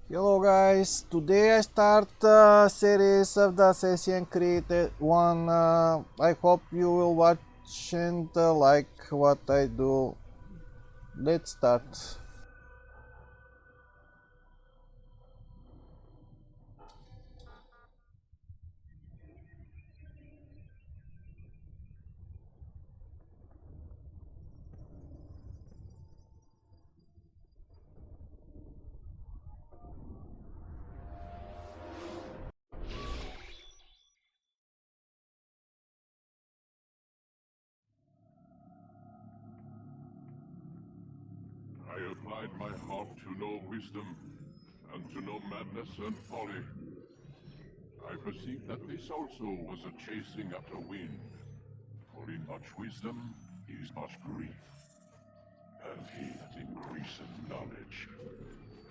Hello guys, today I start series of the Assassin's Creed 1. I hope you will watch and like what I do. Let's start. I applied my heart to know wisdom, and to know madness and folly. I perceived that this also was a chasing after wind, for in much wisdom is much grief, and he that increaseth knowledge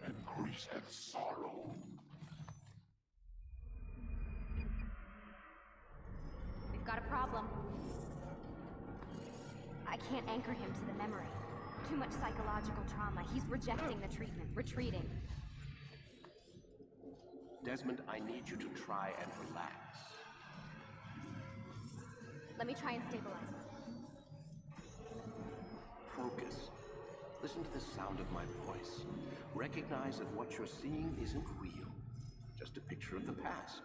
increaseth sorrow. We've got a problem. I can't anchor him to the memory. Too much psychological trauma. He's rejecting the treatment, retreating. Desmond, I need you to try and relax. Let me try and stabilize him. Focus. Listen to the sound of my voice. Recognize that what you're seeing isn't real. Just a picture of the past.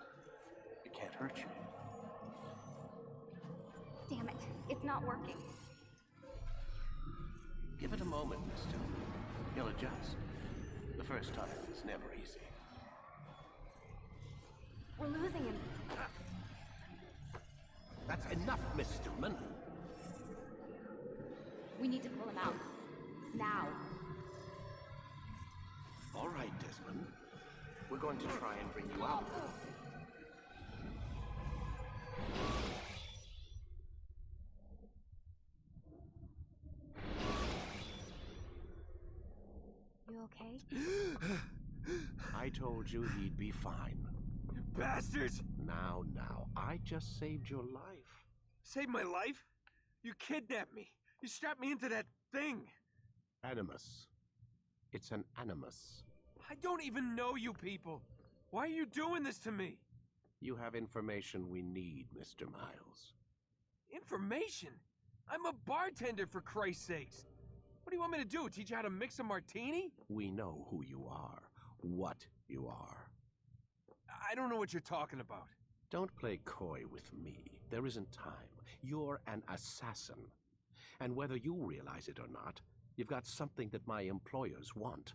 It can't hurt you. Damn it, it's not working. Give it a moment, mister. He'll adjust. The first time is never easy. We're losing him. That's enough, Miss Stillman. We need to pull him out. Now. All right, Desmond. We're going to try and bring you out. You okay? I told you he'd be fine. You bastards! Now, I just saved your life. Saved my life? You kidnapped me. You strapped me into that thing. Animus. It's an animus. I don't even know you people. Why are you doing this to me? You have information we need, Mr. Miles. Information? I'm a bartender, for Christ's sakes. What do you want me to do? Teach you how to mix a martini? We know who you are, what you are. I don't know what you're talking about. Don't play coy with me. There isn't time. You're an assassin. And whether you realize it or not, you've got something that my employers want.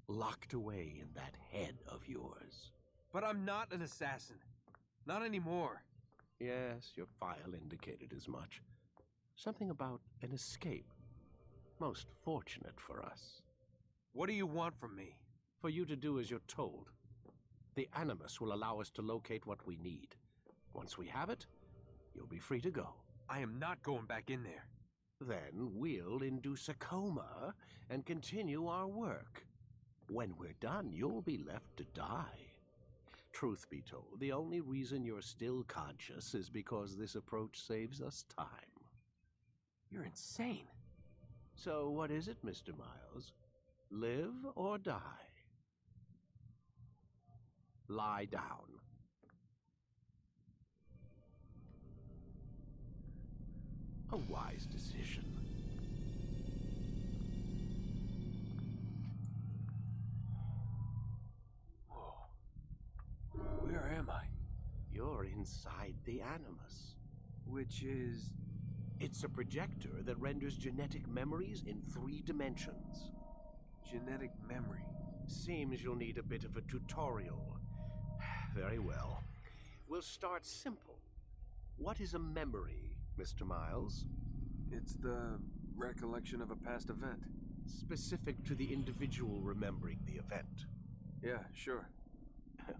Locked away in that head of yours. But I'm not an assassin. Not anymore. Yes, your file indicated as much. Something about an escape. Most fortunate for us. What do you want from me? For you to do as you're told. The Animus will allow us to locate what we need. Once we have it, you'll be free to go. I am not going back in there. Then we'll induce a coma and continue our work. When we're done, you'll be left to die. Truth be told, the only reason you're still conscious is because this approach saves us time. You're insane. So what is it, Mr. Miles? Live or die? Lie down. A wise decision. Whoa. Where am I? You're inside the Animus. Which is... It's a projector that renders genetic memories in 3 dimensions. genetic memory. Seems you'll need a bit of a tutorial. Very well. We'll start simple. What is a memory, Mr. Miles? It's the recollection of a past event. Specific to the individual remembering the event. Yeah, sure.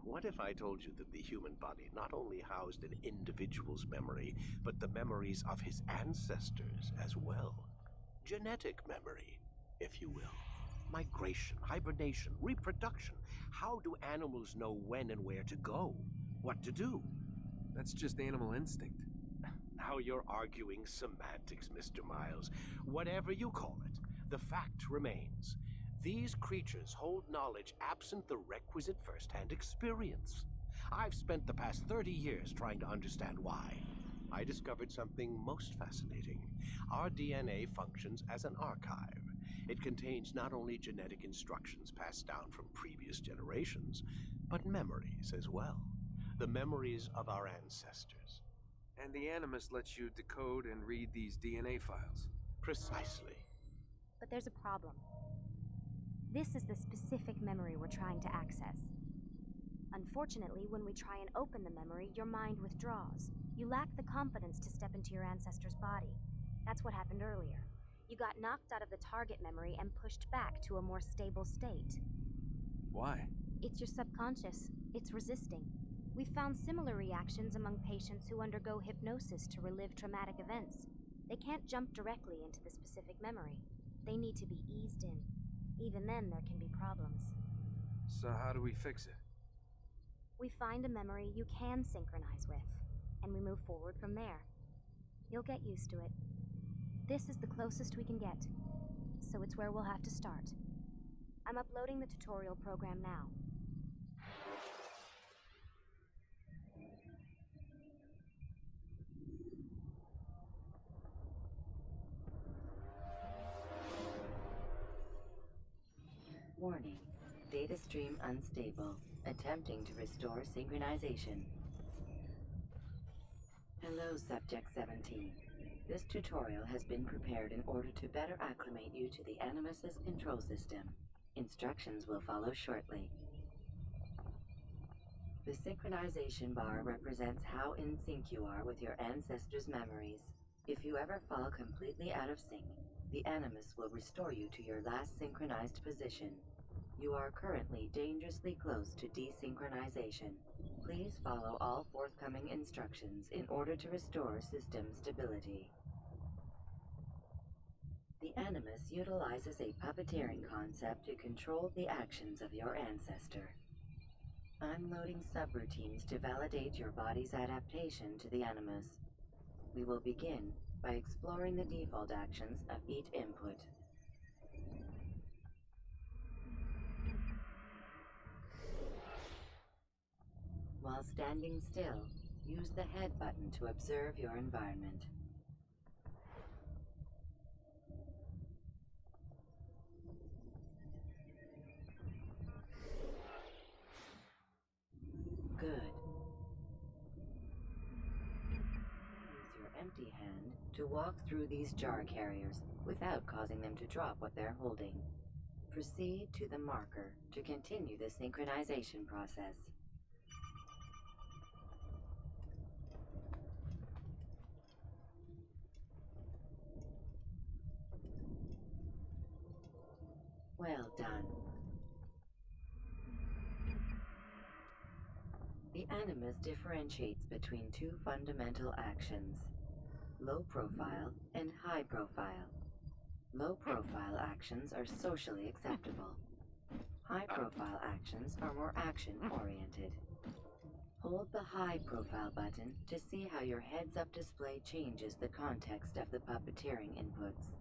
What if I told you that the human body not only housed an individual's memory, but the memories of his ancestors as well? Genetic memory, if you will. Migration, hibernation, reproduction. How do animals know when and where to go? What to do? That's just animal instinct. Now you're arguing semantics, Mr. Miles. Whatever you call it, the fact remains. These creatures hold knowledge absent the requisite first-hand experience. I've spent the past 30 years trying to understand why. I discovered something most fascinating. Our DNA functions as an archive. It contains not only genetic instructions passed down from previous generations, but memories as well. The memories of our ancestors. And the Animus lets you decode and read these DNA files. Precisely. But there's a problem. This is the specific memory we're trying to access. Unfortunately, when we try and open the memory, your mind withdraws. You lack the confidence to step into your ancestor's body. That's what happened earlier. You got knocked out of the target memory and pushed back to a more stable state. Why? It's your subconscious. It's resisting. We've found similar reactions among patients who undergo hypnosis to relive traumatic events. They can't jump directly into the specific memory. They need to be eased in. Even then, there can be problems. So how do we fix it? We find a memory you can synchronize with, and we move forward from there. You'll get used to it. This is the closest we can get, so it's where we'll have to start. I'm uploading the tutorial program now. Warning. Data stream unstable. Attempting to restore synchronization. Hello, Subject 17. This tutorial has been prepared in order to better acclimate you to the Animus's control system. Instructions will follow shortly. The synchronization bar represents how in sync you are with your ancestors' memories. If you ever fall completely out of sync, the Animus will restore you to your last synchronized position. You are currently dangerously close to desynchronization. Please follow all forthcoming instructions in order to restore system stability. The Animus utilizes a puppeteering concept to control the actions of your ancestor. I'm loading subroutines to validate your body's adaptation to the Animus. We will begin by exploring the default actions of each input. While standing still, use the head button to observe your environment. Good. Use your empty hand to walk through these jar carriers without causing them to drop what they're holding. Proceed to the marker to continue the synchronization process. Well done. The Animus differentiates between two fundamental actions, low profile and high profile. Low profile actions are socially acceptable. High profile actions are more action oriented. Hold the high profile button to see how your heads up display changes the context of the puppeteering inputs.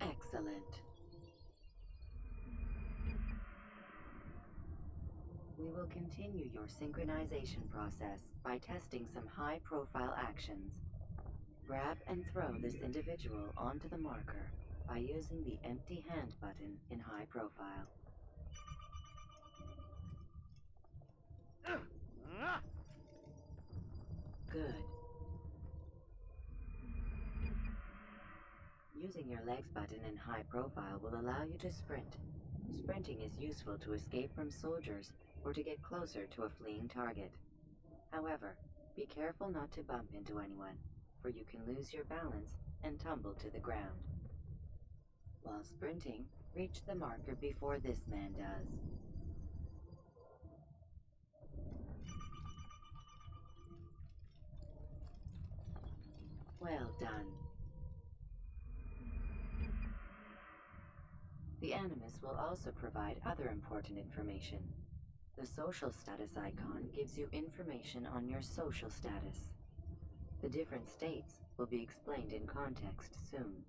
Excellent. We will continue your synchronization process by testing some high-profile actions. Grab and throw this individual onto the marker by using the empty hand button in high profile. Good. Using your legs button in high profile will allow you to sprint. Sprinting is useful to escape from soldiers or to get closer to a fleeing target. However, be careful not to bump into anyone, for you can lose your balance and tumble to the ground. While sprinting, reach the marker before this man does. Well done. The Animus will also provide other important information. The social status icon gives you information on your social status. The different states will be explained in context soon.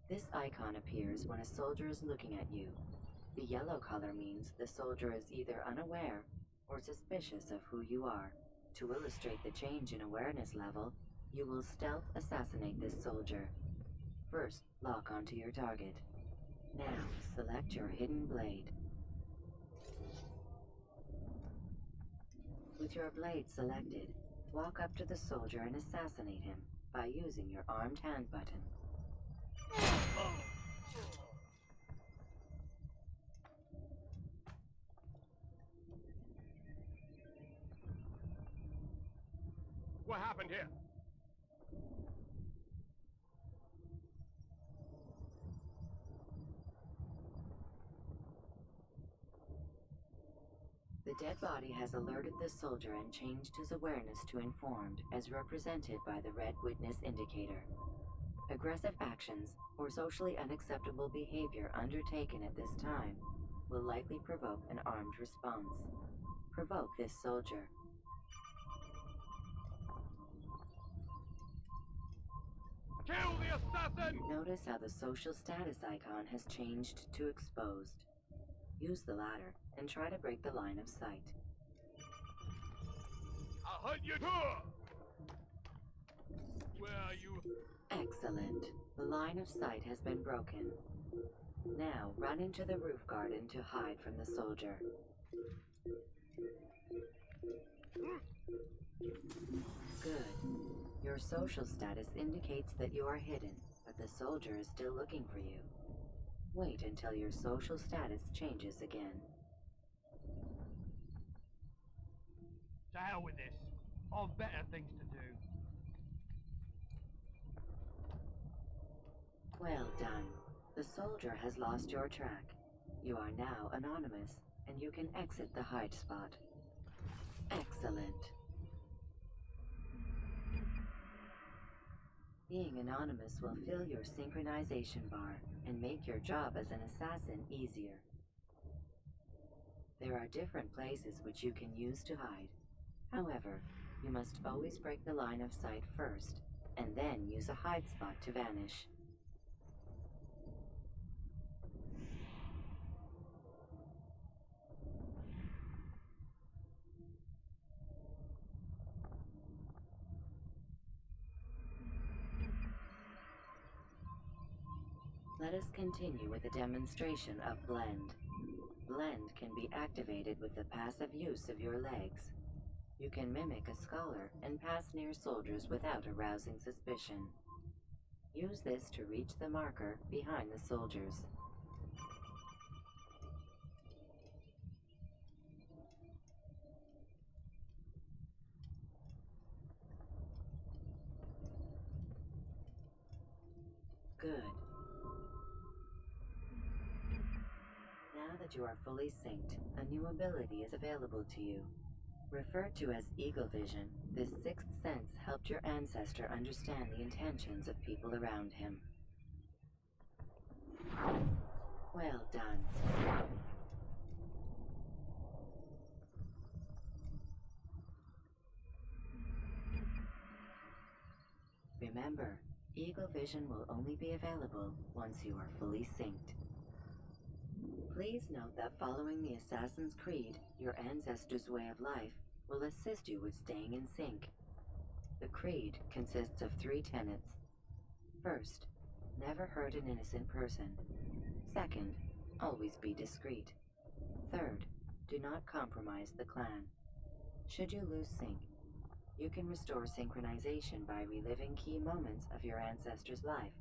This icon appears when a soldier is looking at you. The yellow color means the soldier is either unaware or suspicious of who you are. To illustrate the change in awareness level, you will stealth assassinate this soldier. First, lock onto your target. Now, select your hidden blade. With your blade selected, walk up to the soldier and assassinate him by using your armed hand button. What happened here? The dead body has alerted the soldier and changed his awareness to informed, as represented by the red witness indicator. Aggressive actions or socially unacceptable behavior undertaken at this time will likely provoke an armed response. Provoke this soldier. Kill the assassin! Notice how the social status icon has changed to exposed. Use the ladder and try to break the line of sight. I'll hunt you! Where are you? Excellent. The line of sight has been broken. Now run into the roof garden to hide from the soldier. Good. Your social status indicates that you are hidden, but the soldier is still looking for you. Wait until your social status changes again. To hell with this. I've better things to do. Well done. The soldier has lost your track. You are now anonymous, and you can exit the hide spot. Excellent. Being anonymous will fill your synchronization bar and make your job as an assassin easier. There are different places which you can use to hide. However, you must always break the line of sight first, and then use a hide spot to vanish. Let us continue with a demonstration of Blend. Blend can be activated with the passive use of your legs. You can mimic a scholar and pass near soldiers without arousing suspicion. Use this to reach the marker behind the soldiers. Good. Now that you are fully synced, a new ability is available to you. Referred to as Eagle Vision, this sixth sense helped your ancestor understand the intentions of people around him. Well done. Remember, Eagle Vision will only be available once you are fully synced. Please note that following the Assassin's Creed, your ancestors' way of life will assist you with staying in sync. The Creed consists of 3 tenets. First, never hurt an innocent person. Second, always be discreet. Third, do not compromise the clan. Should you lose sync, you can restore synchronization by reliving key moments of your ancestor's life,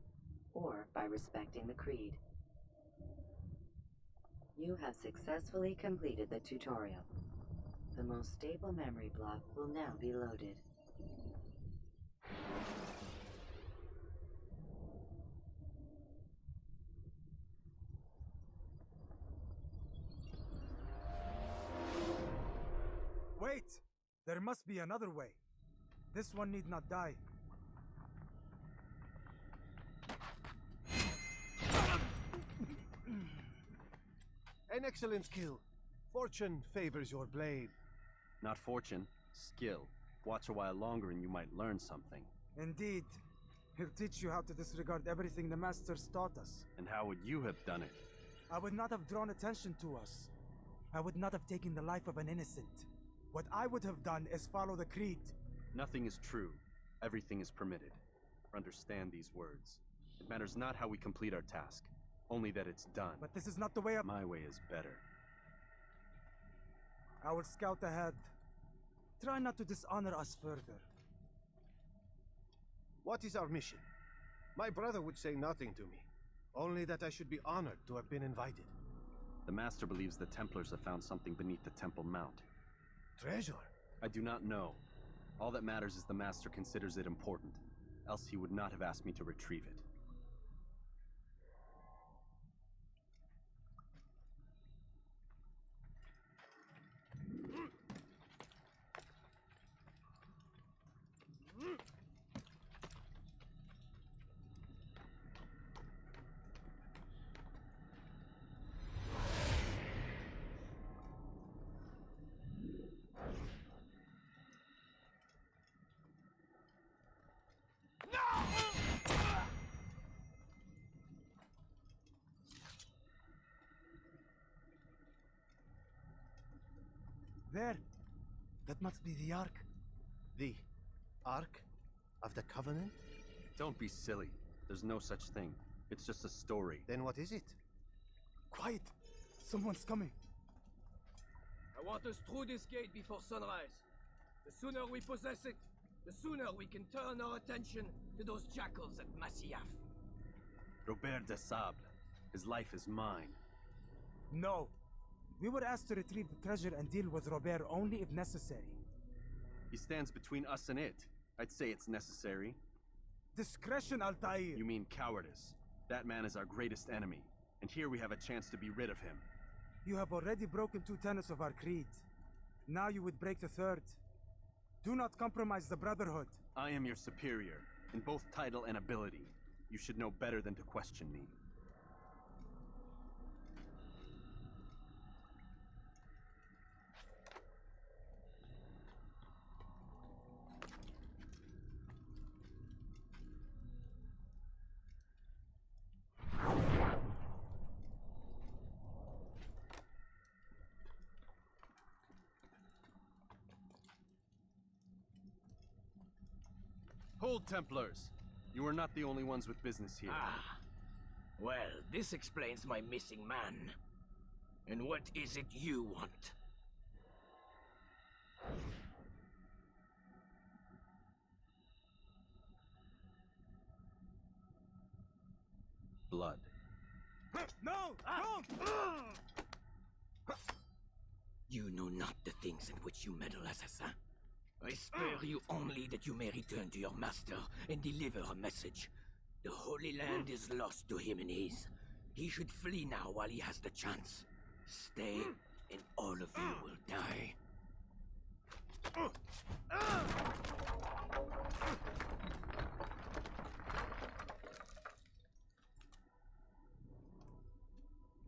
or by respecting the Creed. You have successfully completed the tutorial. The most stable memory block will now be loaded. Wait! There must be another way. This one need not die. An excellent kill. Fortune favors your blade. Not fortune, skill. Watch a while longer and you might learn something. Indeed. He'll teach you how to disregard everything the Masters taught us. And how would you have done it? I would not have drawn attention to us. I would not have taken the life of an innocent. What I would have done is follow the creed. Nothing is true. Everything is permitted. Understand these words. It matters not how we complete our task, only that it's done. But this is not the way of— My way is better. I will scout ahead. Try not to dishonor us further. What is our mission? My brother would say nothing to me, only that I should be honored to have been invited. The Master believes the Templars have found something beneath the Temple Mount. Treasure? I do not know. All that matters is the Master considers it important, else he would not have asked me to retrieve it. There! That must be the Ark. The Ark of the Covenant? Don't be silly. There's no such thing. It's just a story. Then what is it? Quiet! Someone's coming. I want us through this gate before sunrise. The sooner we possess it, the sooner we can turn our attention to those jackals at Masyaf. Robert de Sable. His life is mine. No. We were asked to retrieve the treasure and deal with Robert only if necessary. He stands between us and it. I'd say it's necessary. Discretion, Altair! You mean cowardice. That man is our greatest enemy, and here we have a chance to be rid of him. You have already broken 2 tenets of our creed. Now you would break the 3rd. Do not compromise the Brotherhood. I am your superior, in both title and ability. You should know better than to question me. Hold, Templars! You are not the only ones with business here. Ah. Well, this explains my missing man. And what is it you want? Blood. No! Don't! You know not the things in which you meddle, assassin. I spare you only that you may return to your master and deliver a message. The Holy Land is lost to him and his. He should flee now while he has the chance. Stay, and all of you will die.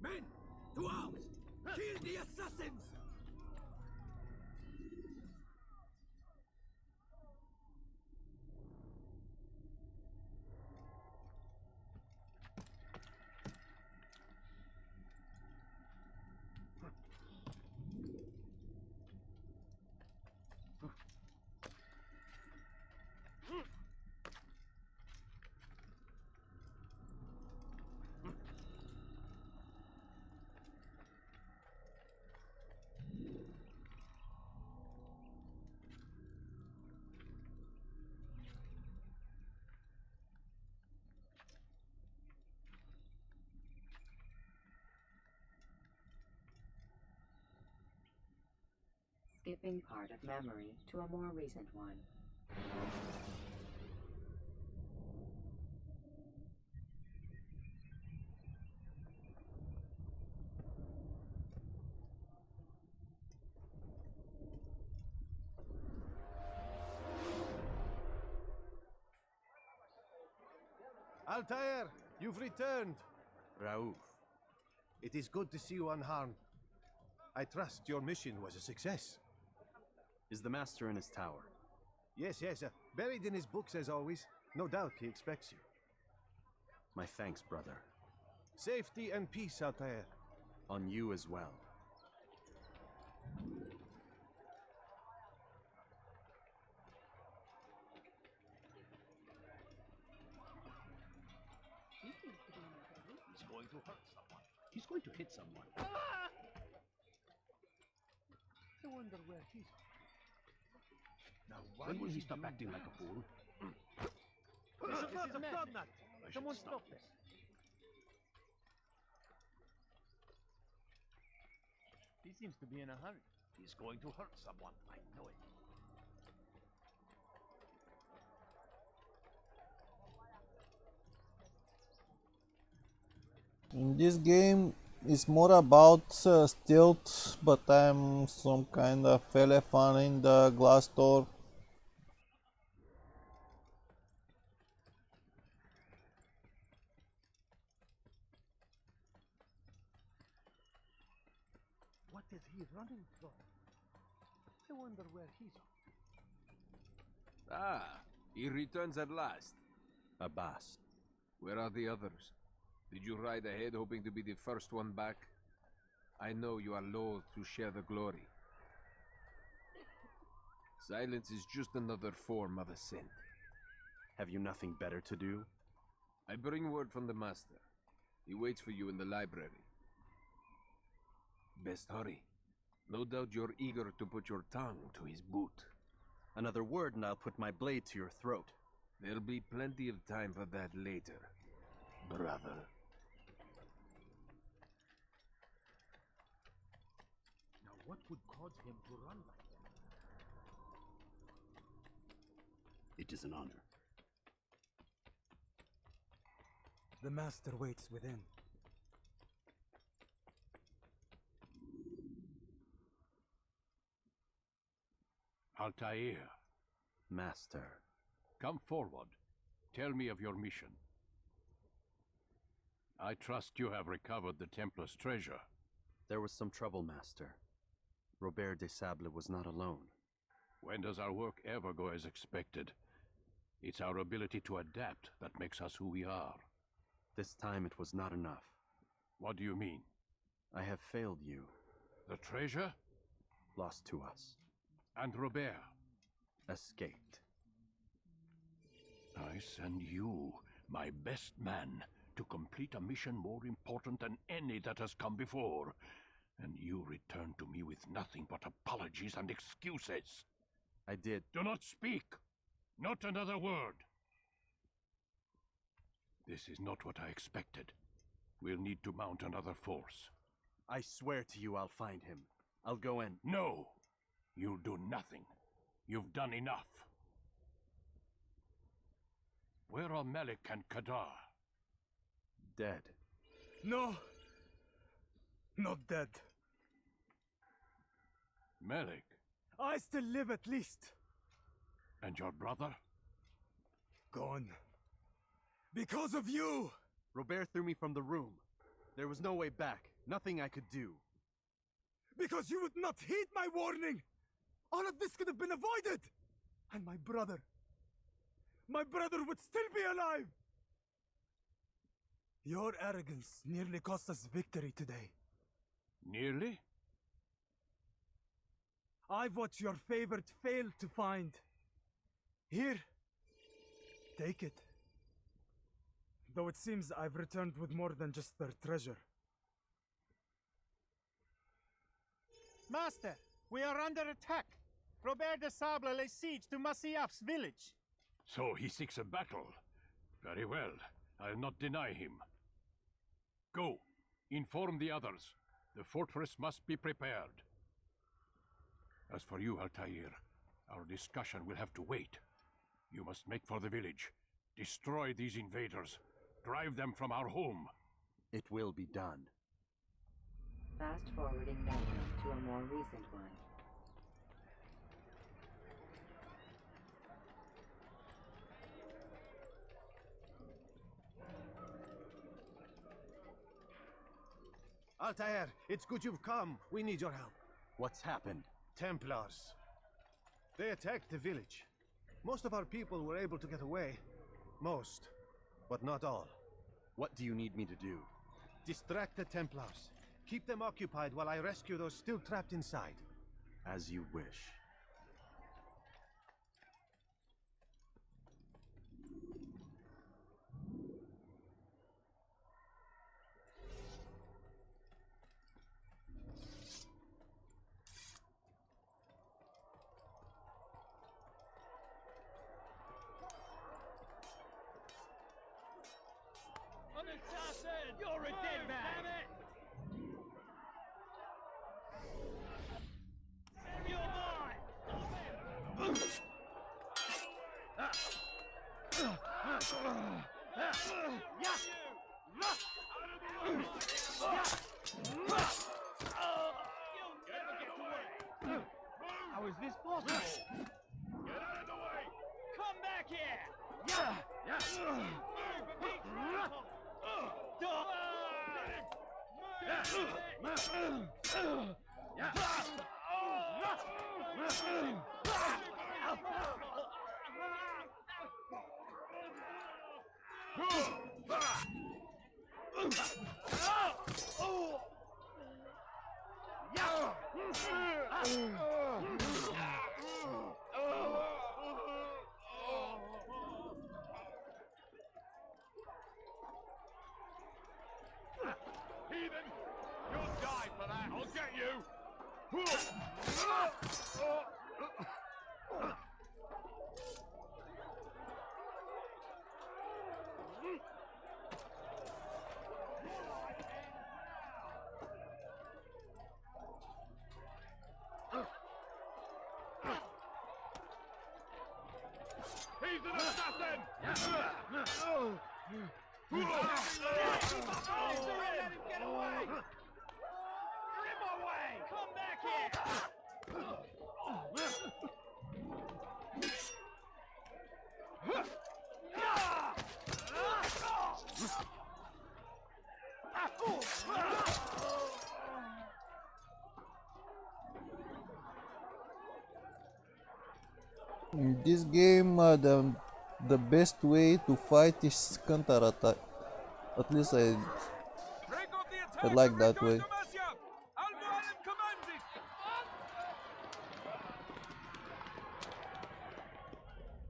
Men, to arms! Kill the assassins! Skipping part of memory to a more recent one. Altair, you've returned. Raouf. It is good to see you unharmed. I trust your mission was a success. Is the Master in his tower? Yes, yes, buried in his books as always. No doubt he expects you. My thanks, brother. Safety and peace, Altair. On you as well. He's going to hurt someone. He's going to hit someone. I wonder where he's... Now, when will he stop acting like a fool? This is not a blood nut. Someone stop this. He seems to be in a hurry. He's going to hurt someone. I know it. In this game, it's more about stealth, but I'm some kind of elephant in the glass door. What is he running from? I wonder where he's on. Ah, he returns at last. Abbas. Where are the others? Did you ride ahead hoping to be the first one back? I know you are loath to share the glory. Silence is just another form of assent. Have you nothing better to do? I bring word from the Master. He waits for you in the library. Best hurry. No doubt you're eager to put your tongue to his boot. Another word and I'll put my blade to your throat. There'll be plenty of time for that later, brother. Now, what would cause him to run like that? It is an honor. The Master waits within. Altair. Master. Come forward. Tell me of your mission. I trust you have recovered the Templar's treasure. There was some trouble, Master. Robert de Sable was not alone. When does our work ever go as expected? It's our ability to adapt that makes us who we are. This time it was not enough. What do you mean? I have failed you. The treasure? Lost to us. And Robert? Escaped. I send you, my best man, to complete a mission more important than any that has come before. And you return to me with nothing but apologies and excuses. I did. Do not speak! Not another word! This is not what I expected. We'll need to mount another force. I swear to you I'll find him. I'll go in. No! You'll do nothing. You've done enough. Where are Malik and Kadar? Dead. No! Not dead. Malik? I still live at least. And your brother? Gone. Because of you! Robert threw me from the room. There was no way back. Nothing I could do. Because you would not heed my warning! All of this could have been avoided! And my brother would still be alive! Your arrogance nearly cost us victory today. Nearly? I've what your favorite failed to find. Here, take it. Though it seems I've returned with more than just their treasure. Master, we are under attack. Robert de Sable lays siege to Masyaf's village. So he seeks a battle. Very well. I'll not deny him. Go. Inform the others. The fortress must be prepared. As for you, Altair, our discussion will have to wait. You must make for the village. Destroy these invaders. Drive them from our home. It will be done. Fast forwarding memory to a more recent one. Altair, it's good you've come. We need your help. What's happened? Templars. They attacked the village. Most of our people were able to get away. Most, but not all. What do you need me to do? Distract the Templars. Keep them occupied while I rescue those still trapped inside. As you wish. I'm an assassin! You're a dead man! Damn it! You're mine! How is this possible? Get out of the way! Come back here! Heathen! You'll die for that! I'll get you! He's an assassin! Let him get away! You're in my way! Come back In this game, the best way to fight is counter-attack. At least I like that way.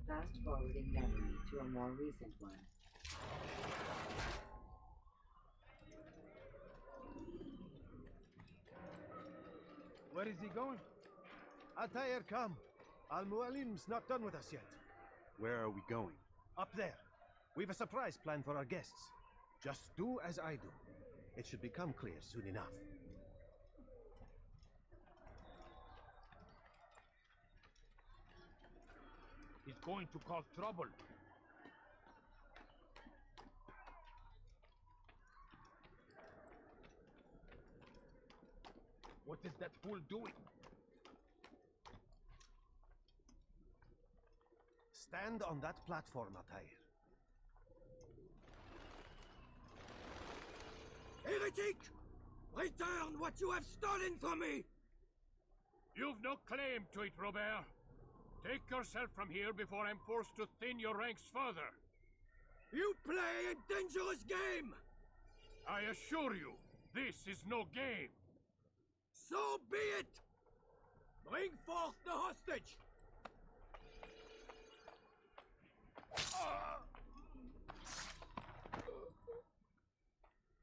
Fast forwarding memory to a more recent one. Where is he going? Altair, come. Al-Mualim's not done with us yet. Where are we going? Up there. We've a surprise planned for our guests. Just do as I do. It should become clear soon enough. He's going to cause trouble. What is that fool doing? Stand on that platform, Altair. Heretic! Return what you have stolen from me! You've no claim to it, Robert. Take yourself from here before I'm forced to thin your ranks further. You play a dangerous game! I assure you, this is no game. So be it! Bring forth the hostage!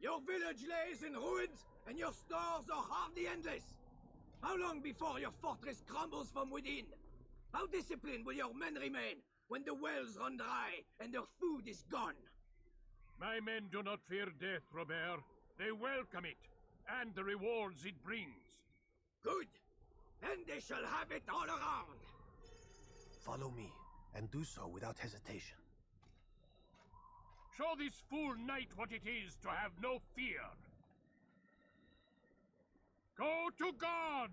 Your village lays in ruins, and your stores are hardly endless. How long before your fortress crumbles from within? How disciplined will your men remain when the wells run dry and their food is gone? My men do not fear death, Robert. They welcome it, and the rewards it brings. Good. Then they shall have it all around. Follow me, and do so without hesitation. Show this fool knight what it is to have no fear. Go to God!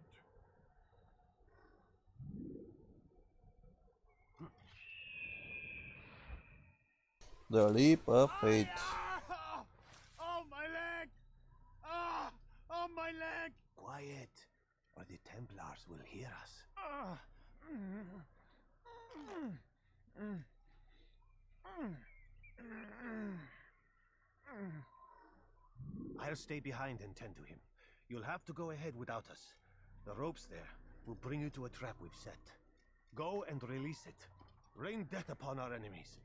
The leap of faith. Oh, my leg! Ah! Oh! Templars will hear us. I'll stay behind and tend to him. You'll have to go ahead without us. The ropes there will bring you to a trap we've set. Go and release it. Rain death upon our enemies.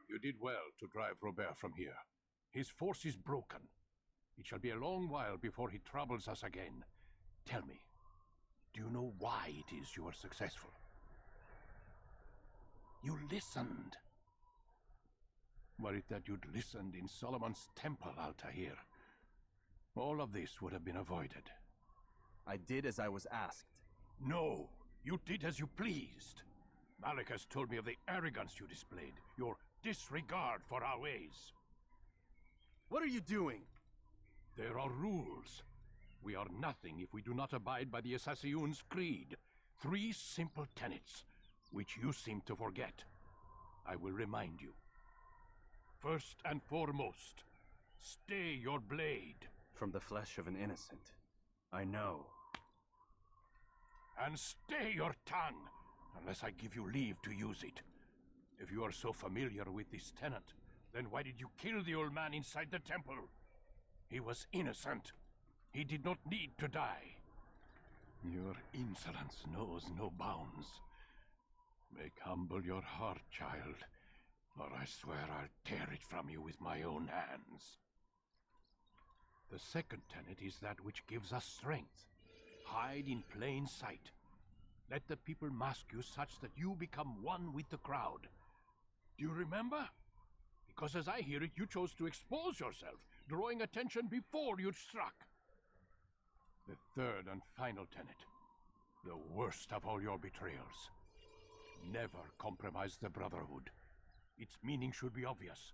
You did well to drive Robert from here. His force is broken. It shall be a long while before he troubles us again. Tell me, do you know why it is you were successful? You listened. Were it that you'd listened in Solomon's temple, Altair, all of this would have been avoided. I did as I was asked. No, you did as you pleased. Malik has told me of the arrogance you displayed, your disregard for our ways. What are you doing? There are rules. We are nothing if we do not abide by the Assassin's creed. 3 simple tenets, which you seem to forget. I will remind you. First and foremost, stay your blade. From the flesh of an innocent. I know. And stay your tongue, unless I give you leave to use it. If you are so familiar with this tenet, then why did you kill the old man inside the temple? He was innocent. He did not need to die. Your insolence knows no bounds. Make humble your heart, child, or I swear I'll tear it from you with my own hands. The second tenet is that which gives us strength. Hide in plain sight. Let the people mask you such that you become one with the crowd. Do you remember? Because as I hear it, you chose to expose yourself, drawing attention before you'd struck. The third and final tenet, the worst of all your betrayals. Never compromise the Brotherhood. Its meaning should be obvious.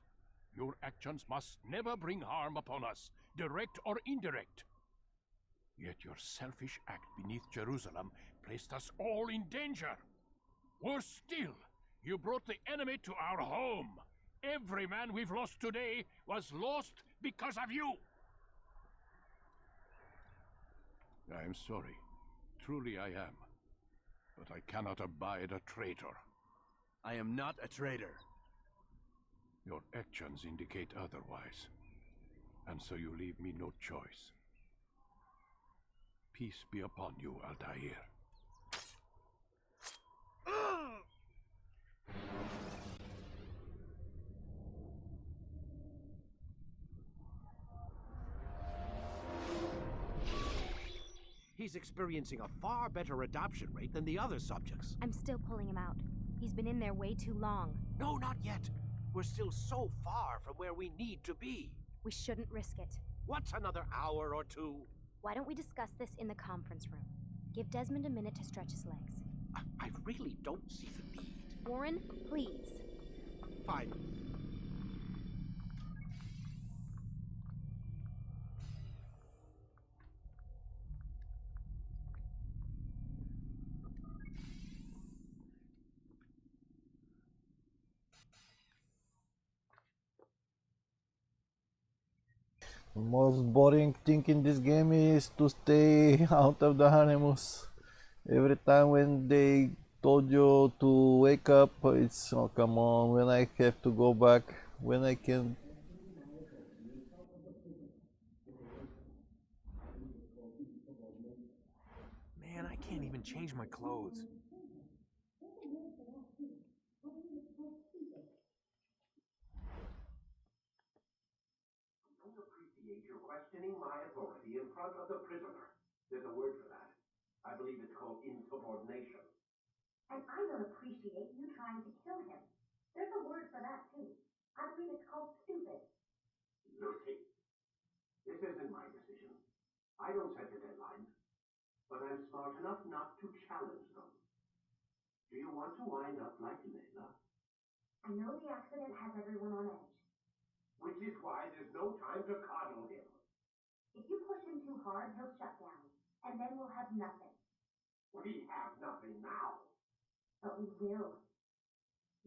Your actions must never bring harm upon us, direct or indirect. Yet your selfish act beneath Jerusalem placed us all in danger. Worse still, you brought the enemy to our home. Every man we've lost today was lost because of you. I am sorry. Truly I am. But I cannot abide a traitor. I am not a traitor. Your actions indicate otherwise. And so you leave me no choice. Peace be upon you, Altair. He's experiencing a far better adoption rate than the other subjects. I'm still pulling him out. He's been in there way too long. No, not yet. We're still so far from where we need to be. We shouldn't risk it. What's another hour or two? Why don't we discuss this in the conference room? Give Desmond a minute to stretch his legs. I really don't see the need. Warren, please. Fine. The most boring thing in this game is to stay out of the Animus. Every time when they told you to wake up. It's oh come on, when I have to go back, when I can. Man, I can't even change my clothes. You're questioning my authority in front of the prisoner. There's a word for that. I believe it's called insubordination. And I don't appreciate you trying to kill him. There's a word for that, too. I believe it's called stupid. Lucy, this isn't my decision. I don't set the deadlines, but I'm smart enough not to challenge them. Do you want to wind up like Layla? I know the accident has everyone on edge. Which is why there's no time to coddle him. If you push him too hard, he'll shut down, and then we'll have nothing. We have nothing now. But we will.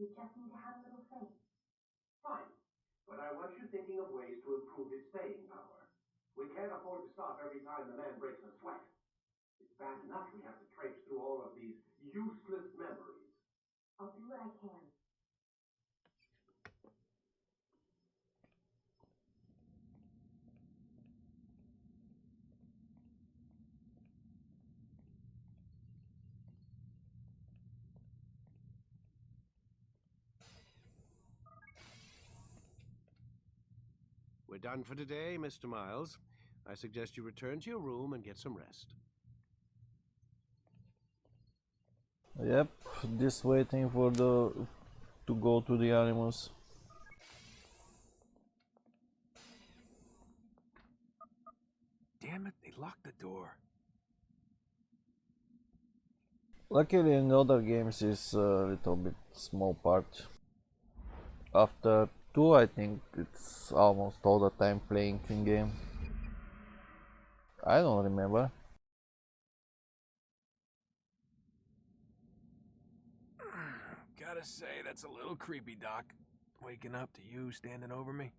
You just need to have a little faith. Fine, but I want you thinking of ways to improve his staying power. We can't afford to stop every time the man breaks a sweat. It's bad enough we have to traipse through all of these useless memories. I'll do what I can. We're done for today, Mr. Miles. I suggest you return to your room and get some rest. Yep, just waiting for the to go to the animals. Damn it, they locked the door. Luckily in other games is a little bit small part. After 2 I think it's almost all the time playing in game. I don't remember. Gotta say, that's a little creepy, Doc. Waking up to you standing over me.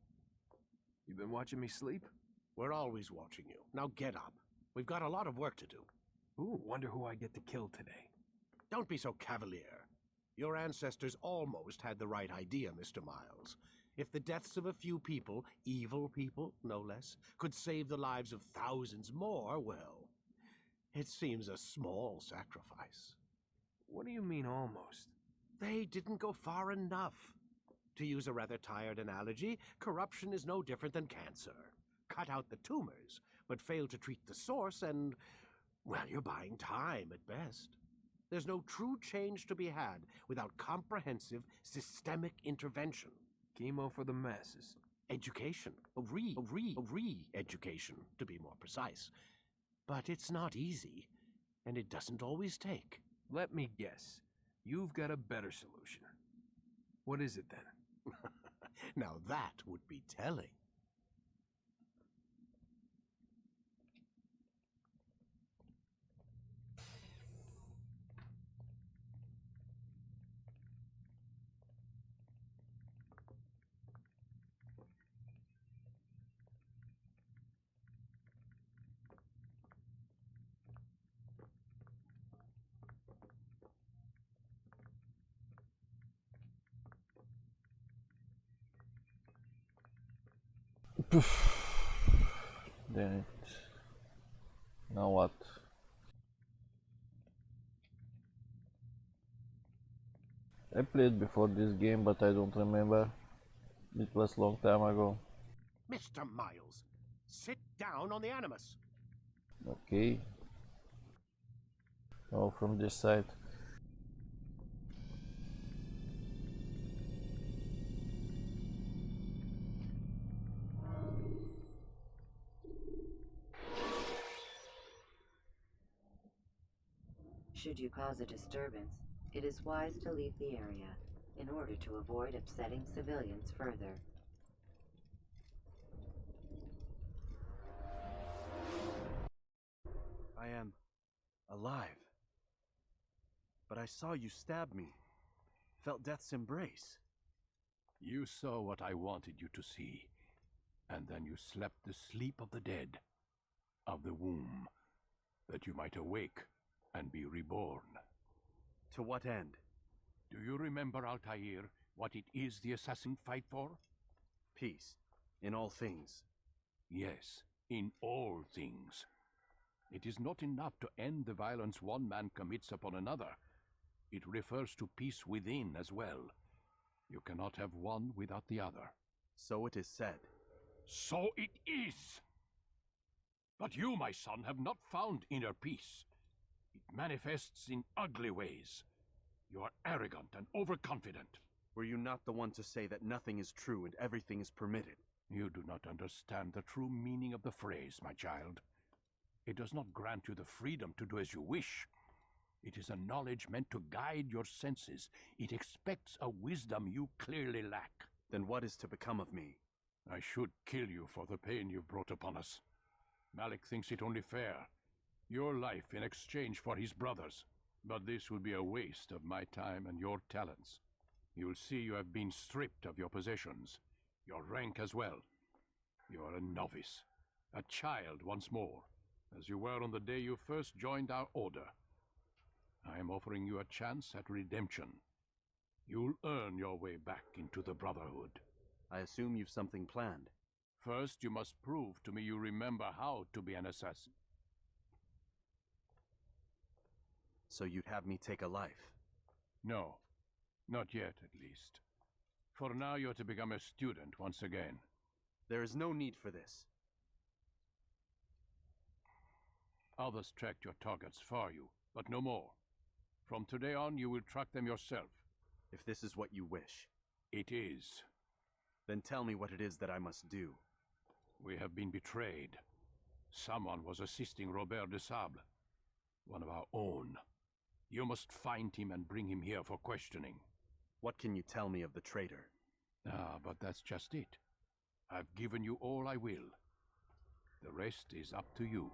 You been watching me sleep? We're always watching you. Now get up. We've got a lot of work to do. Ooh, wonder who I get to kill today. Don't be so cavalier. Your ancestors almost had the right idea, Mr. Miles. If the deaths of a few people, evil people, no less, could save the lives of thousands more, well, it seems a small sacrifice. What do you mean almost? They didn't go far enough. To use a rather tired analogy, corruption is no different than cancer. Cut out the tumors, but fail to treat the source and, well, you're buying time at best. There's no true change to be had without comprehensive, systemic intervention. Chemo for the masses. Education. Re-education, to be more precise. But it's not easy, and it doesn't always take. Let me guess. You've got a better solution. What is it then? Now that would be telling. Damn it. Now what? I played before this game, but I don't remember. It was long time ago. Mr. Miles, sit down on the Animus. Okay. Oh, from this side. Should you cause a disturbance, it is wise to leave the area in order to avoid upsetting civilians further. I am alive. But I saw you stab me. Felt death's embrace. You saw what I wanted you to see, and then you slept the sleep of the dead, of the womb, that you might awake and be reborn. To what end? Do you remember, Altair, what it is the assassins fight for? Peace. In all things. Yes, in all things. It is not enough to end the violence one man commits upon another. It refers to peace within as well. You cannot have one without the other. So it is said. So it is! But you, my son, have not found inner peace. It manifests in ugly ways. You are arrogant and overconfident. Were you not the one to say that nothing is true and everything is permitted? You do not understand the true meaning of the phrase, my child. It does not grant you the freedom to do as you wish. It is a knowledge meant to guide your senses. It expects a wisdom you clearly lack. Then what is to become of me? I should kill you for the pain you've brought upon us. Malik thinks it only fair. Your life in exchange for his brother's. But this would be a waste of my time and your talents. You'll see you have been stripped of your possessions, your rank as well. You are a novice, a child once more, as you were on the day you first joined our order. I am offering you a chance at redemption. You'll earn your way back into the Brotherhood. I assume you've something planned. First, you must prove to me you remember how to be an assassin. So you'd have me take a life? No, not yet at least. For now, you're to become a student once again. There is no need for this. Others tracked your targets for you, but no more. From today on, you will track them yourself. If this is what you wish. It is. Then tell me what it is that I must do. We have been betrayed. Someone was assisting Robert de Sable, one of our own. You must find him and bring him here for questioning. What can you tell me of the traitor? Ah, but that's just it. I've given you all I will. The rest is up to you.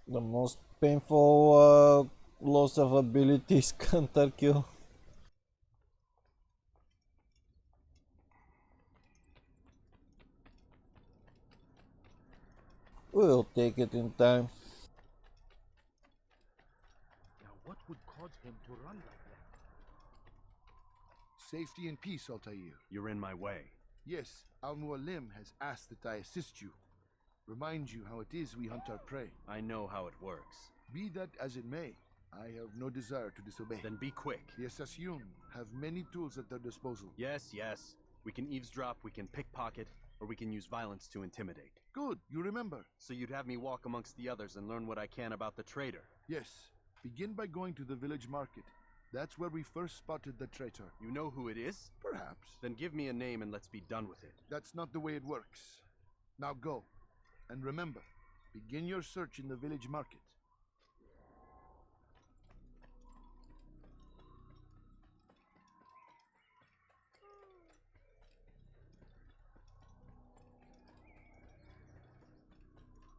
The most painful loss of abilities counter kill. We'll take it in time. Now what would cause him to run like that? Safety and peace, Altair. You're in my way. Yes, Al-Mualim has asked that I assist you. Remind you how it is we hunt our prey. I know how it works. Be that as it may, I have no desire to disobey. Then be quick. The Assassin have many tools at their disposal. Yes, yes. We can eavesdrop, we can pickpocket, or we can use violence to intimidate. Good, you remember. So you'd have me walk amongst the others and learn what I can about the traitor? Yes. Begin by going to the village market. That's where we first spotted the traitor. You know who it is? Perhaps. Then give me a name and let's be done with it. That's not the way it works. Now go. And remember, begin your search in the village market.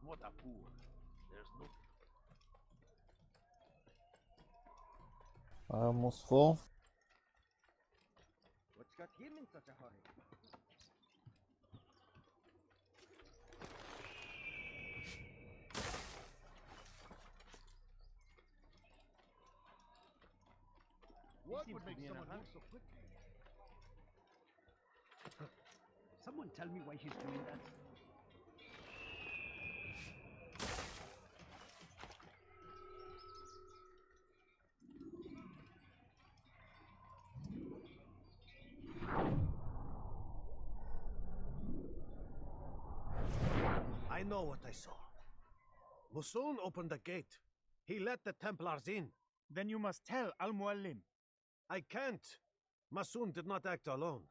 What a fool. There's no... Almost full. What's got him in such a hurry? What would make someone move so quickly? Someone tell me why he's doing that. I know what I saw. Masoon opened the gate. He let the Templars in. Then you must tell Al-Mualim. I can't. Masoon did not act alone.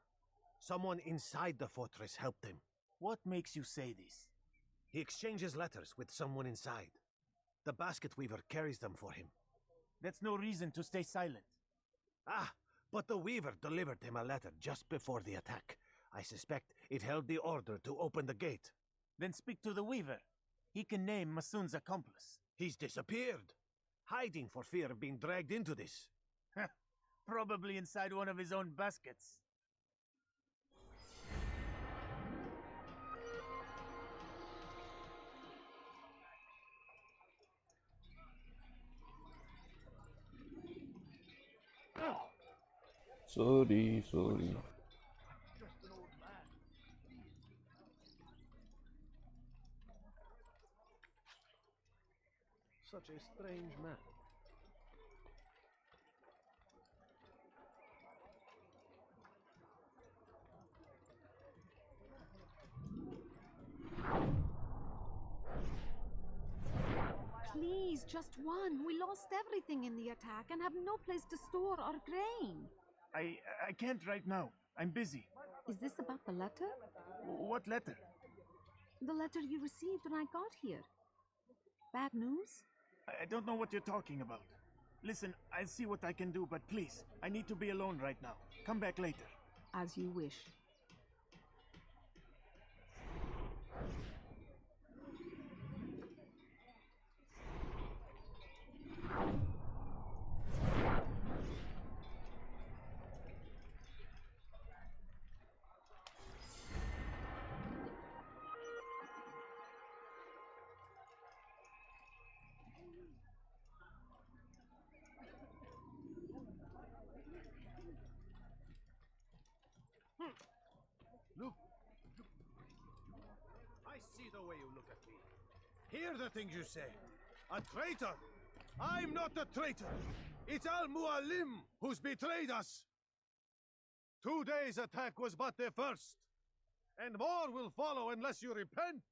Someone inside the fortress helped him. What makes you say this? He exchanges letters with someone inside. The basket weaver carries them for him. That's no reason to stay silent. Ah, but the weaver delivered him a letter just before the attack. I suspect it held the order to open the gate. Then speak to the weaver. He can name Masoon's accomplice. He's disappeared, hiding for fear of being dragged into this. Probably inside one of his own baskets. Sorry, sorry. Such a strange man. Please, just one. We lost everything in the attack and have no place to store our grain. I can't right now. I'm busy. Is this about the letter? What letter? The letter you received when I got here. Bad news? I don't know what you're talking about. Listen, I'll see what I can do, but please, I need to be alone right now. Come back later. As you wish. Look. I see the way you look at me. Hear the things you say. A traitor. I'm not a traitor. It's Al-Mualim who's betrayed us. Today's attack was but the first. And more will follow unless you repent.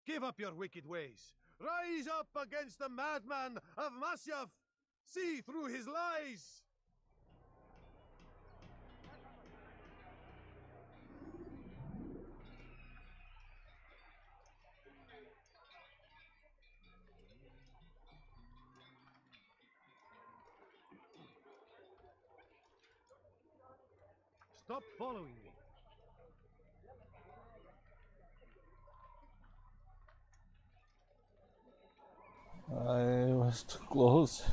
Give up your wicked ways. Rise up against the madman of Masyaf. See through his lies. Stop following me. I was too close.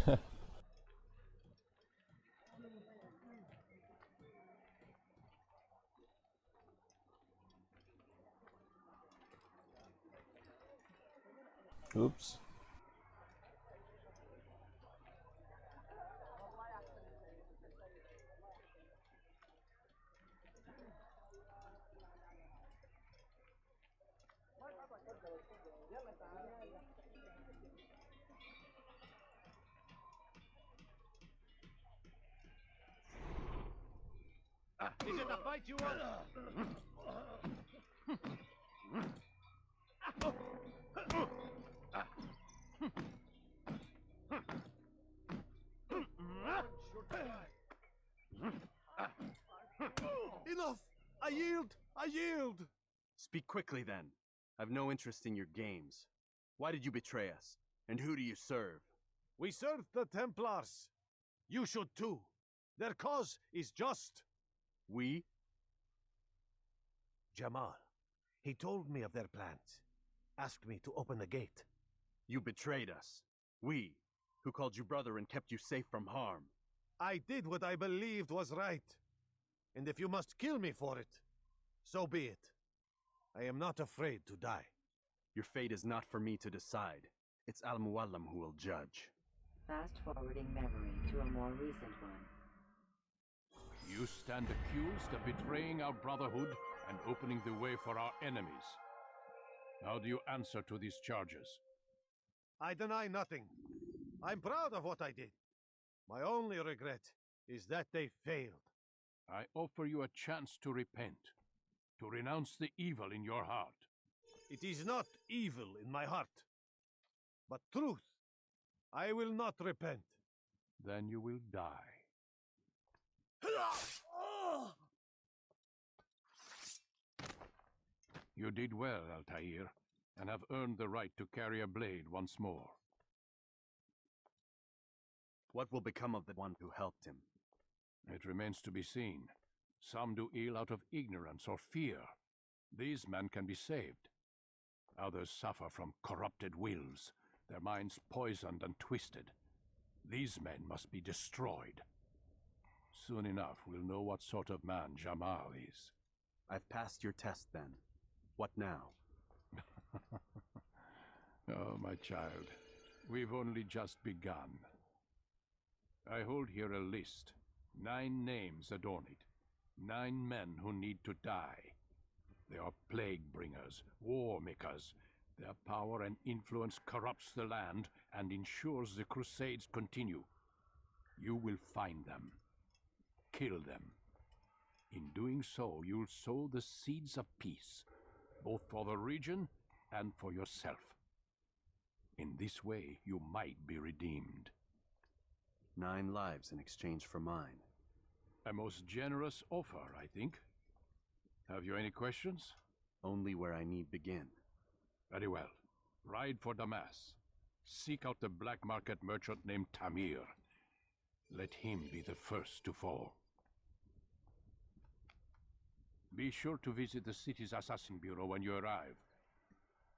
Oops. Is it a fight you want? Enough! I yield! I yield! Speak quickly then. I've no interest in your games. Why did you betray us? And who do you serve? We serve the Templars. You should too. Their cause is just. We? Jamal. He told me of their plans. Asked me to open the gate. You betrayed us. We, who called you brother and kept you safe from harm. I did what I believed was right. And if you must kill me for it, so be it. I am not afraid to die. Your fate is not for me to decide. It's Al-Mualim who will judge. Fast-forwarding memory to a more recent one. You stand accused of betraying our brotherhood and opening the way for our enemies. How do you answer to these charges? I deny nothing. I'm proud of what I did. My only regret is that they failed. I offer you a chance to repent, to renounce the evil in your heart. It is not evil in my heart, but truth. I will not repent. Then you will die. You did well, Altair, and have earned the right to carry a blade once more. What will become of the one who helped him? It remains to be seen. Some do ill out of ignorance or fear. These men can be saved. Others suffer from corrupted wills, their minds poisoned and twisted. These men must be destroyed. Soon enough, we'll know what sort of man Jamal is. I've passed your test then. What now? Oh, my child, we've only just begun. I hold here a list. 9 names adorn it. 9 men who need to die. They are plague bringers, war makers. Their power and influence corrupts the land and ensures the crusades continue. You will find them. Kill them. In doing so, you'll sow the seeds of peace, both for the region and for yourself. In this way, you might be redeemed. 9 lives in exchange for mine. A most generous offer, I think. Have you any questions? Only where I need begin. Very well. Ride for Damas. Seek out the black market merchant named Tamir. Let him be the first to fall. Be sure to visit the city's assassin bureau when you arrive.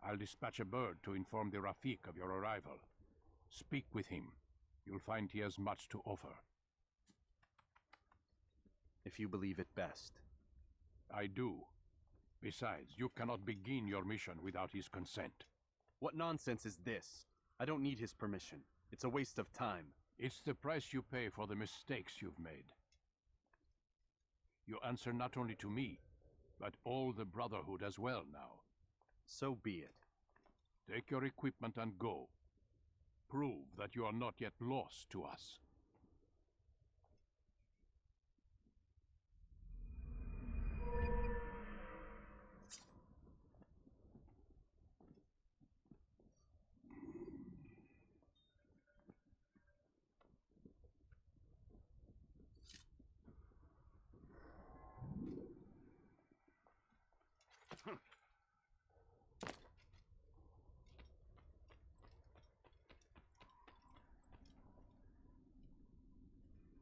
I'll dispatch a bird to inform the Rafik of your arrival. Speak with him. You'll find he has much to offer. If you believe it best. I do. Besides, you cannot begin your mission without his consent. What nonsense is this? I don't need his permission. It's a waste of time. It's the price you pay for the mistakes you've made. You answer not only to me, but all the Brotherhood as well now. So be it. Take your equipment and go. Prove that you are not yet lost to us.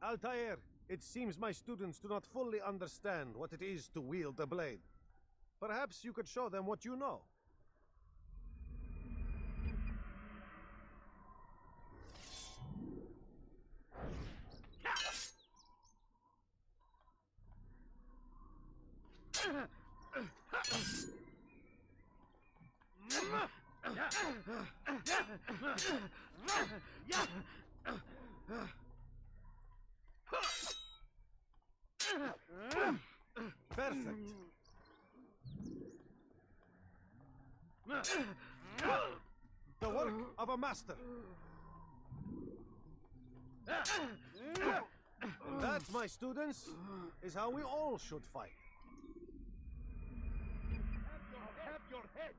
Altair, it seems my students do not fully understand what it is to wield the blade. Perhaps you could show them what you know. Perfect. The work of a master. And that, my students, is how we all should fight. Have your head!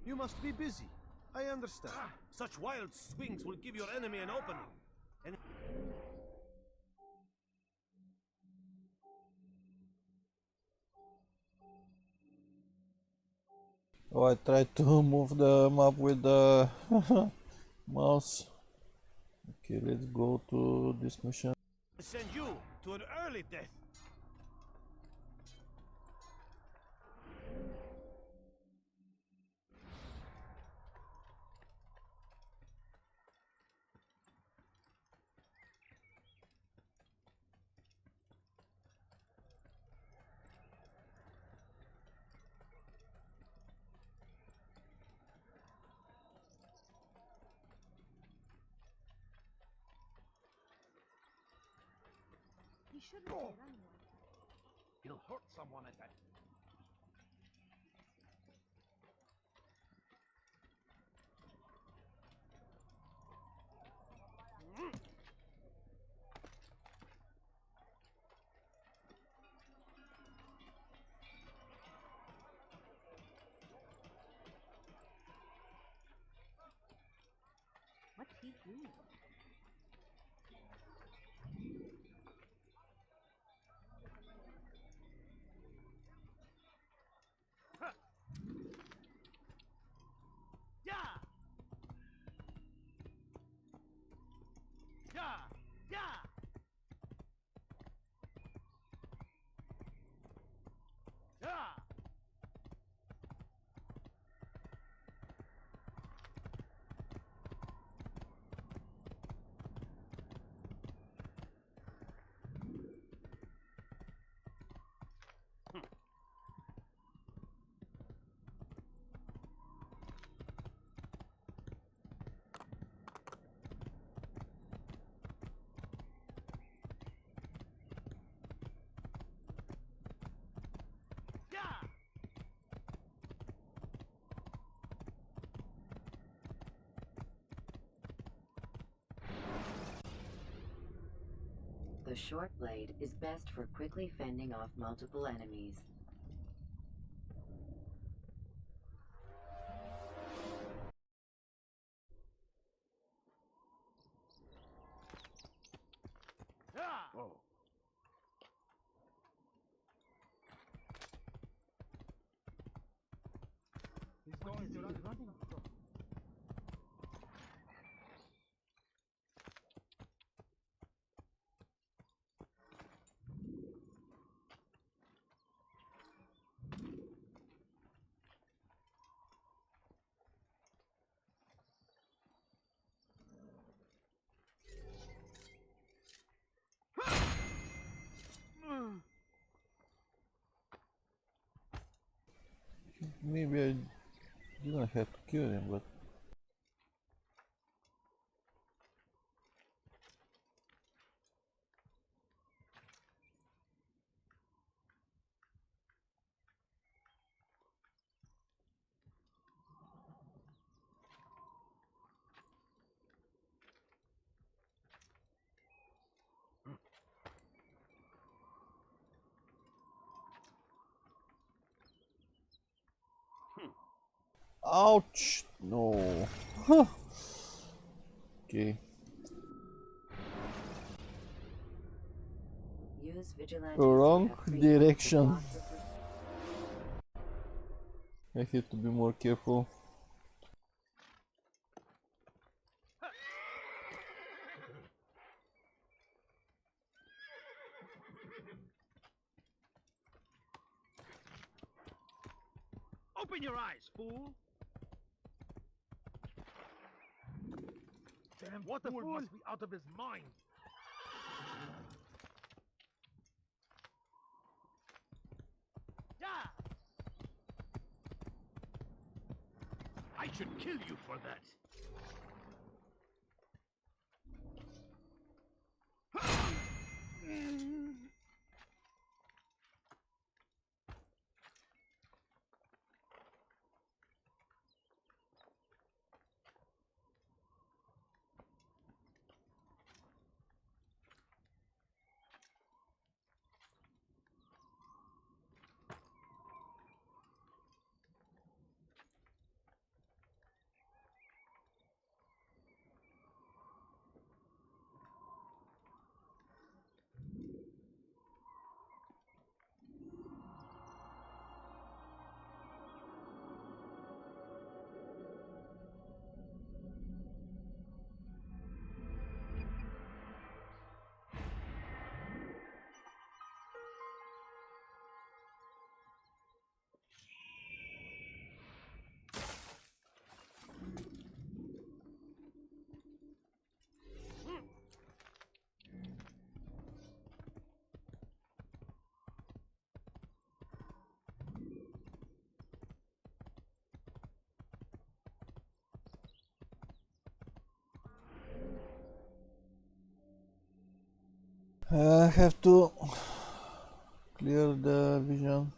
You must be busy. I understand. Such wild swings will give your enemy an opening. And Oh, I tried to move the map with the mouse. Okay, let's go to this mission. send you to an early death. He shouldn't be running. He'll hurt someone at that. What's he doing? Yeah! Yeah! Yeah! The short blade is best for quickly fending off multiple enemies. Oh. He's going to run. Maybe I didn't have to kill him, but ouch! No. Okay. Use vigilantes Wrong who have free roam to direction. block the I have to be more careful. Open your eyes, fool! Damn, what the fool must be out of his mind! Yeah! I should kill you for that! I have to clear the vision.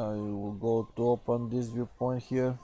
I will go to open this viewpoint here.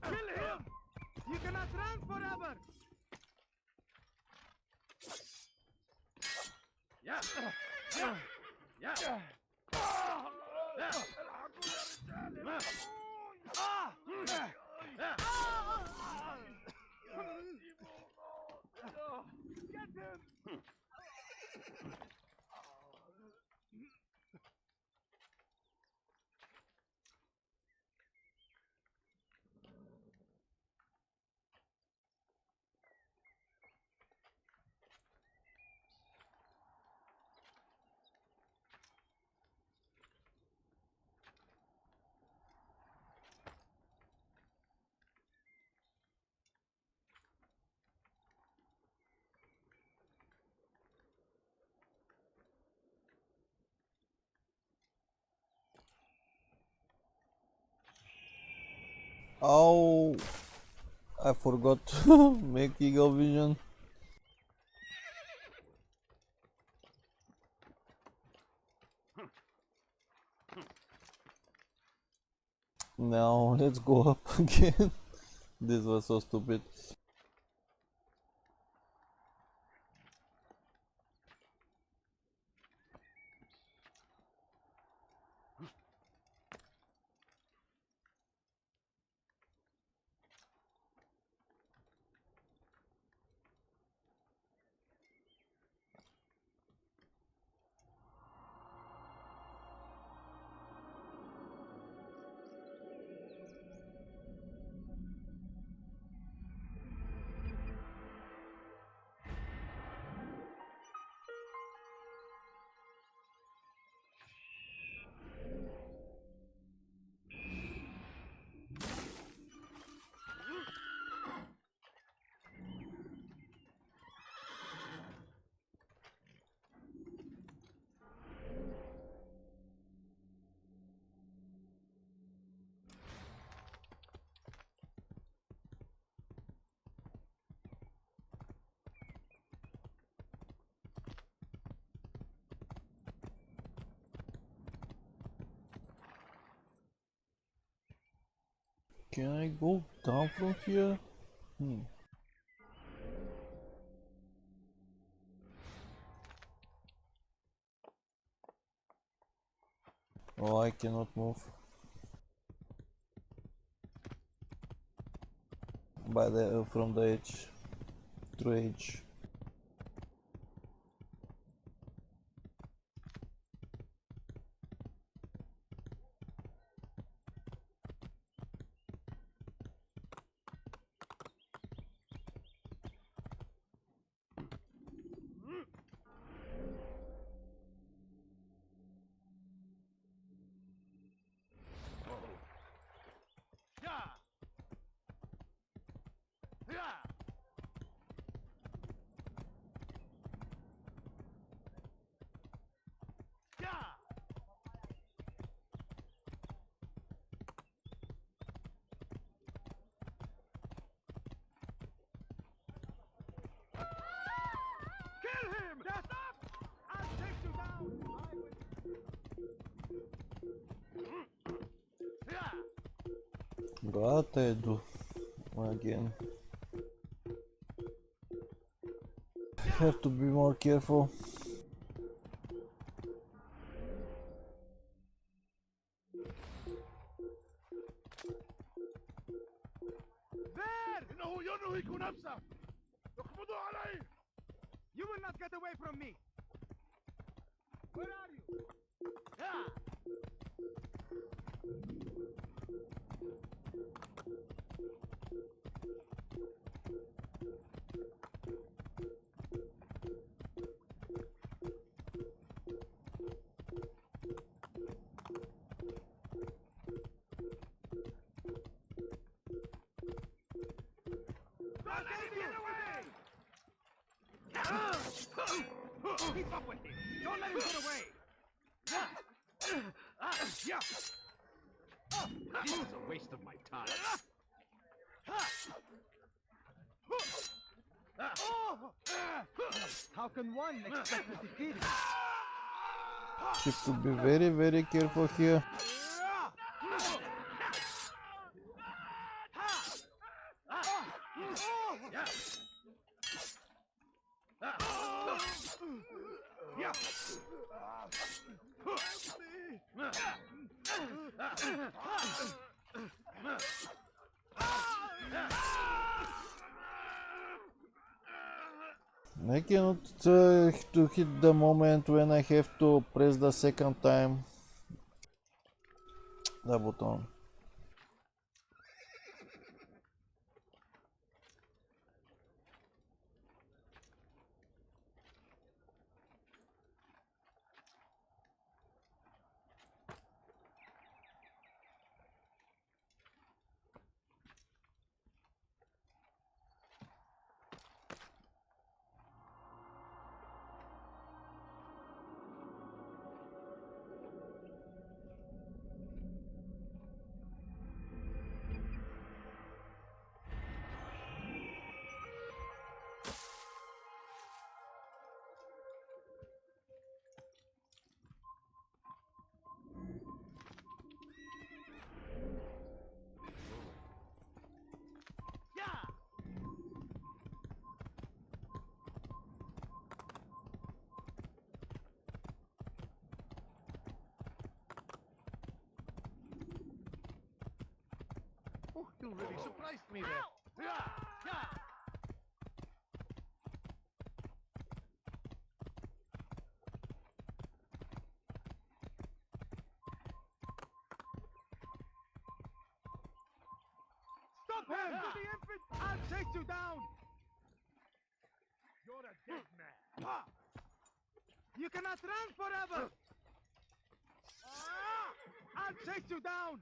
Kill him! You cannot run forever! Yeah! Yeah! Yeah! Get him! Oh, I forgot to make Eagle Vision. Now let's go up again. This was so stupid. Can I go down from here? Oh, I cannot move. By the from the edge, through edge. Kill him! Stop! I'll take you down! Gata, Edu. Again. Have to be more careful. You will not get away from me! Where are you? Yeah. Don't let him get away! Keep up with him! Don't let him get away! This is a waste of my time. How can one expect to defeat him? Have to be very, very careful here. I cannot to hit the moment when I have to press the second time the button. Oh, you really surprised me there. Stop him! To the infant! I'll chase you down! You're a dead man. You cannot run forever! I'll chase you down!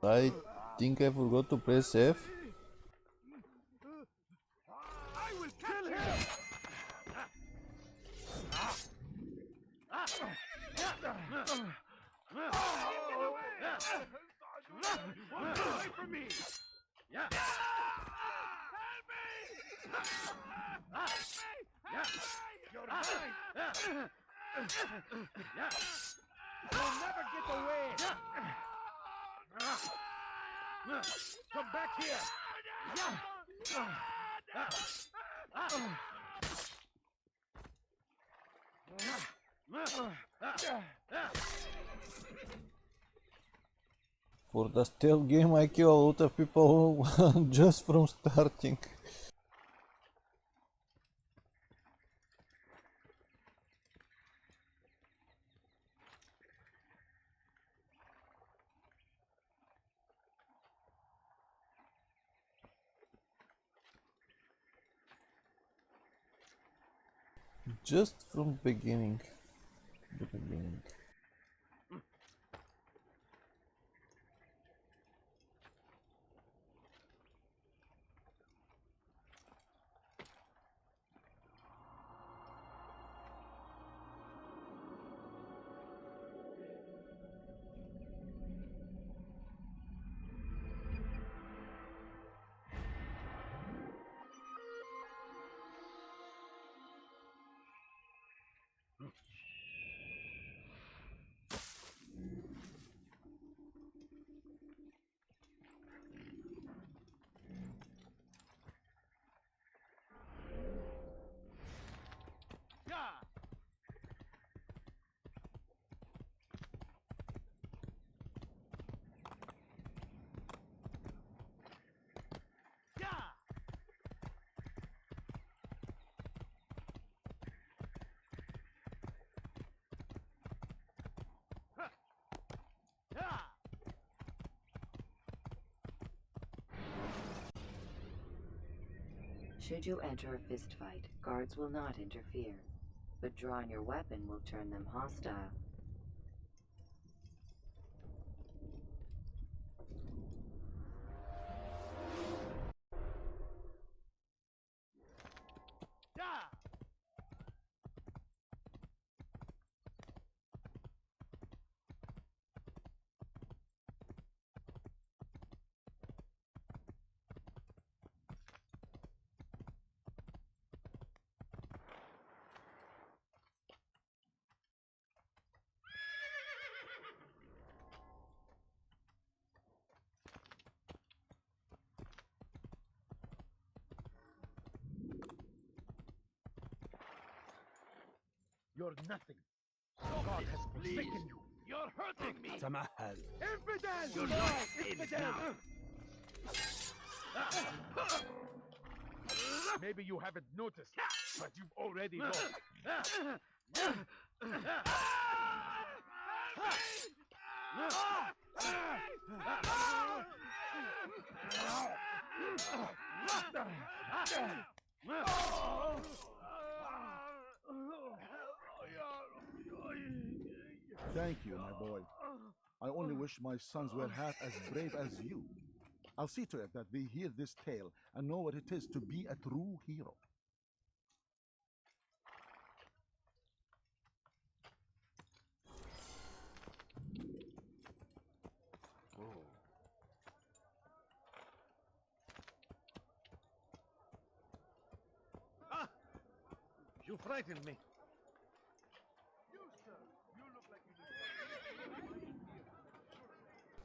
I think I forgot to press F. I will kill him! Away from me! Help me! You're mine! You'll never get away! Come back here! For the stealth game I kill a lot of people just from starting. Just from beginning. The beginning. Should you enter a fistfight, guards will not interfere, but drawing your weapon will turn them hostile. You're nothing. God has forsaken you. You're hurting me. Tamahal. Infidel! You're not saved now. Maybe you haven't noticed, but you've already lost. Thank you, my boy. I only wish my sons were half as brave as you. I'll see to it that they hear this tale and know what it is to be a true hero. Ah! You frightened me.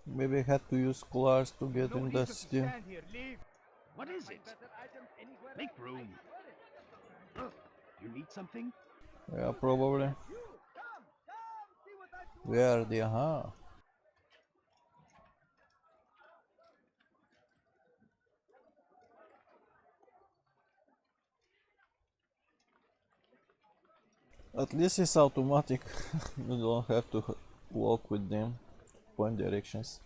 Maybe I had to use collars to get in the city. What is it? Make room. You need something? Yeah, probably. Where are they? At least it's automatic. You don't have to walk with them, point directions.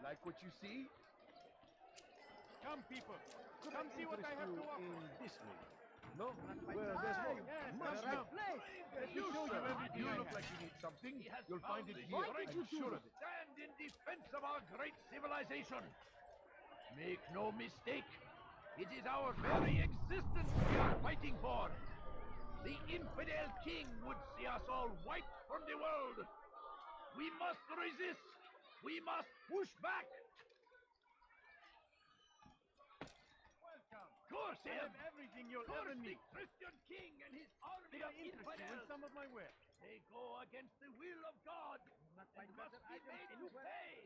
Like what you see? Come, people. Come see what I have to offer. In this way. No? Where There's more. Yes, Much come more. around. Let me show you everything. You look like you need something. You'll find it here. I'm sure of it. Stand in defense of our great civilization. Make no mistake, it is our very existence we are fighting for. The infidel king would see us all wiped from the world. We must resist. We must push back. Curse him! Everything you'll Curse ever the need. Christian king and his army Did I of interest you in infidels. some of my wares? They go against the will of God and must be made to pay.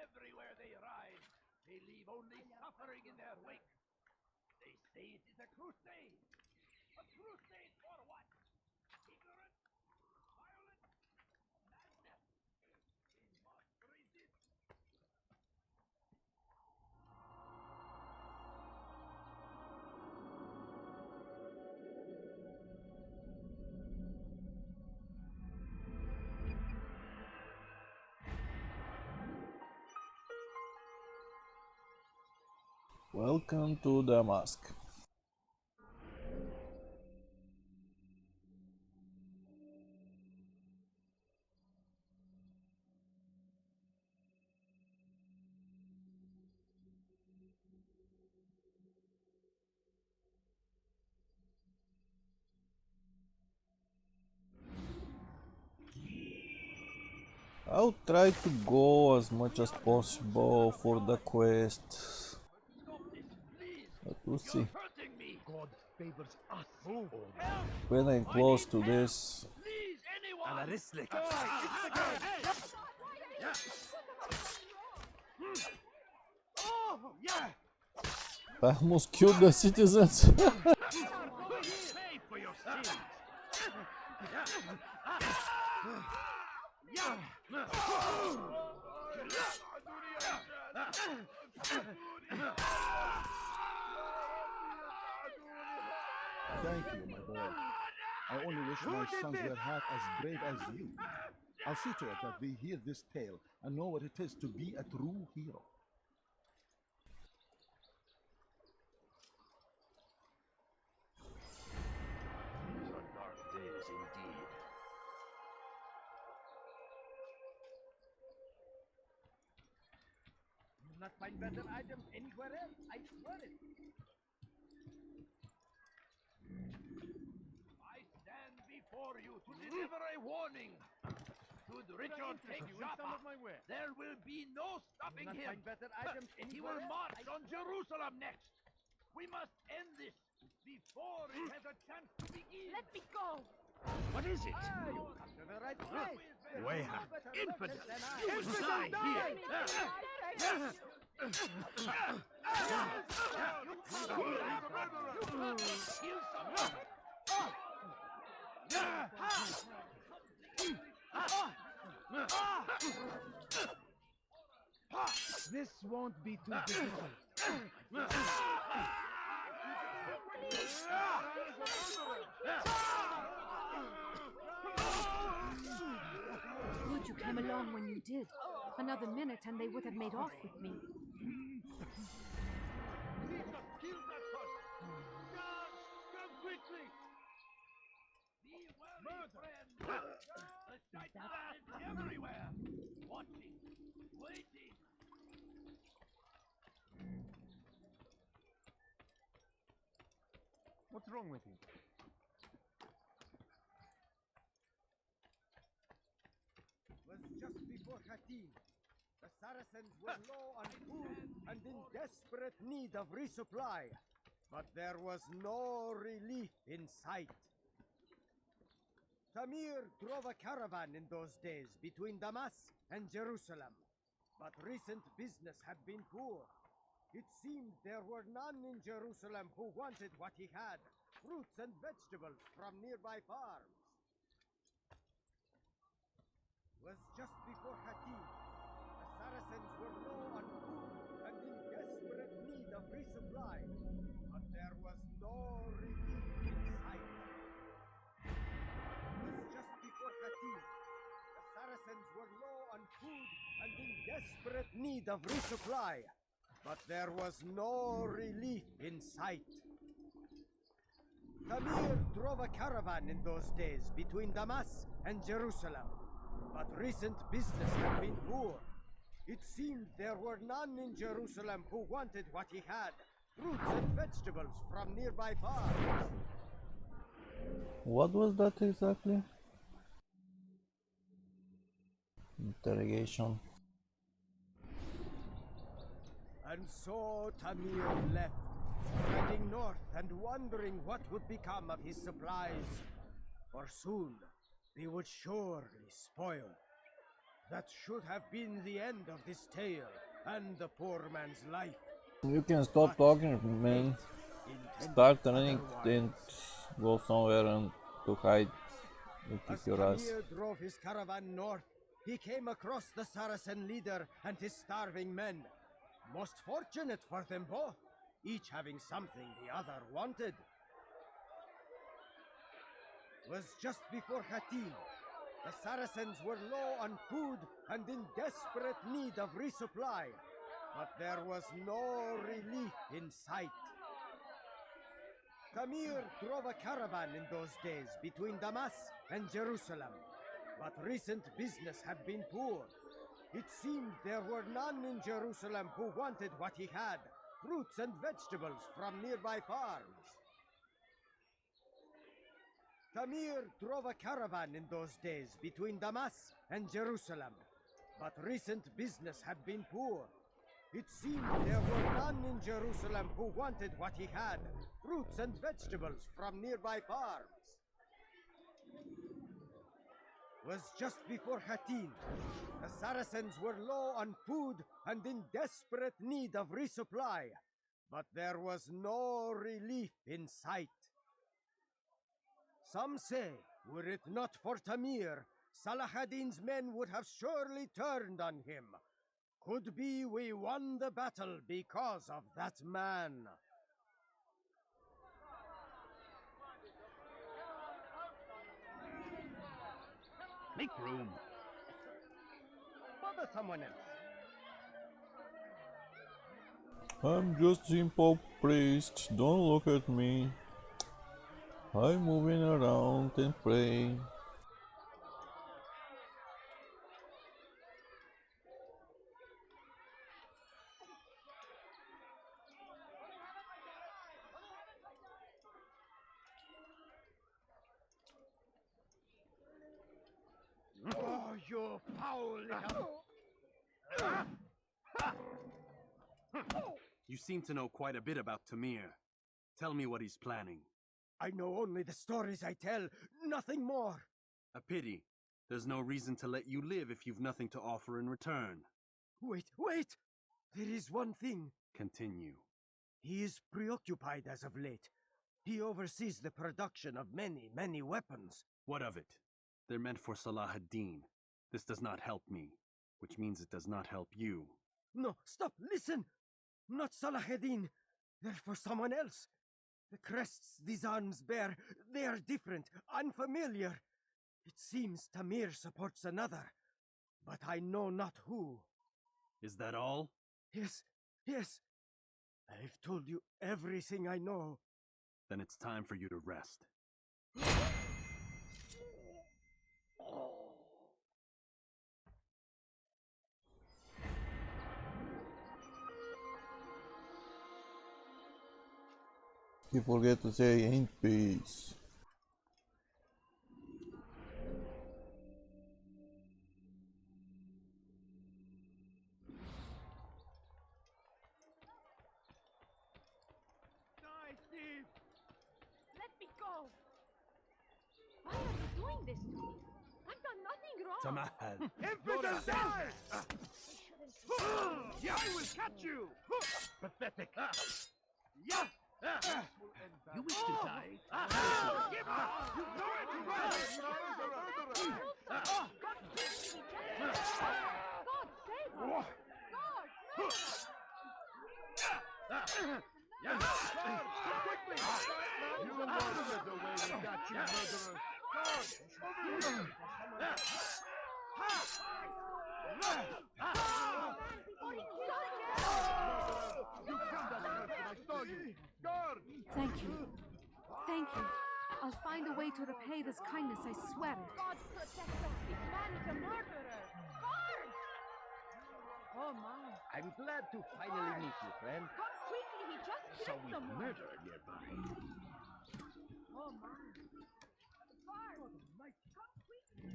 Everywhere they arrive, they leave only suffering in their wake. They say it is a crusade. A crusade for what? Ignorance? Violence? Madness? We must resist. Welcome to Damask. I'll try to go as much as possible for the quest. But we'll see. God favors us. When I'm close to this. Oh, yeah. I almost killed the citizens. Pay for your sins. Thank you, my boy. I only wish my sons were half as brave as you. I'll see to it that they hear this tale and know what it is to be a true hero. These are dark days indeed. You'll not find better items anywhere else, I swear it. I stand before you to deliver a warning. Should Richard take Jaffa, there will be no stopping him. He will march on Jerusalem next. We must end this before it has a chance to begin. Let me go. What is it? You come to the right place. Wayham, infidel, you will die here. Kill someone. This won't be too difficult. Good you came along when you did. Another minute and they would have made off with me. Come quickly! Be wary, friend! The shaitan is everywhere! Watching, waiting! What's wrong with him? Was just before Khatim. The Saracens were low on food and in desperate need of resupply, but there was no relief in sight. Tamir drove a caravan in those days between Damas and Jerusalem, but recent business had been poor. It seemed there were none in Jerusalem who wanted what he had, fruits and vegetables from nearby farms. Was just before Khatim. The Saracens were low on food and in desperate need of resupply, but there was no relief in sight. Was just before Khatim. The Saracens were low on food and in desperate need of resupply, but there was no relief in sight. Tamir drove a caravan in those days between Damas and Jerusalem, but recent business had been poor. It seemed there were none in Jerusalem who wanted what he had, fruits and vegetables from nearby farms. What was that exactly? Interrogation. And so Tamir left, heading north and wondering what would become of his supplies. For soon they would surely spoil. That should have been the end of this tale and the poor man's life. You can stop talking, man. Start running and go somewhere and to hide and As kick your ass. Tamir drove his caravan north, he came across the Saracen leader and his starving men. Most fortunate for them both, each having something the other wanted. Was just before Khatim. The Saracens were low on food and in desperate need of resupply, but there was no relief in sight. Tamir drove a caravan in those days between Damas and Jerusalem, but recent business had been poor. It seemed there were none in Jerusalem who wanted what he had, fruits and vegetables from nearby farms. Tamir drove a caravan in those days between Damas and Jerusalem, but recent business had been poor. It seemed there were none in Jerusalem who wanted what he had, fruits and vegetables from nearby farms. It was just before Hattin. The Saracens were low on food and in desperate need of resupply, but there was no relief in sight. Some say, were it not for Tamir, Salah ad-Din's men would have surely turned on him. Could be we won the battle because of that man. Make room. Bother someone else. I'm just simple priest, don't look at me. I'm moving around and praying. Oh, you foul little... You seem to know quite a bit about Tamir. Tell me what he's planning. I know only the stories I tell, nothing more. A pity. There's no reason to let you live if you've nothing to offer in return. Wait! There is one thing. Continue. He is preoccupied as of late. He oversees the production of many weapons. What of it? They're meant for Salah ad-Din. This does not help me, which means it does not help you. No, stop, listen! Not Salah ad-Din. They're for someone else. The crests these arms bear, they are different, unfamiliar. It seems Tamir supports another, but I know not who. Is that all? Yes. I've told you everything I know. Then it's time for you to rest. You forget to say in peace. Let me go! Why are you doing this to me? I've done nothing wrong! Tamahal! Infidel die! I will catch you! Pathetic. Yeah! You wish to die? Give up! You know it! You run! God save us! God save us! Quickly! You wanted the way we got you, murderer! Thank you. I'll find a way to repay this kindness, I swear it. God protect us! This man is a murderer! Guard! Oh my. I'm glad to finally meet you, friend. Come quickly, he just So killed we someone! murder nearby. Oh my. Guard! Come quickly!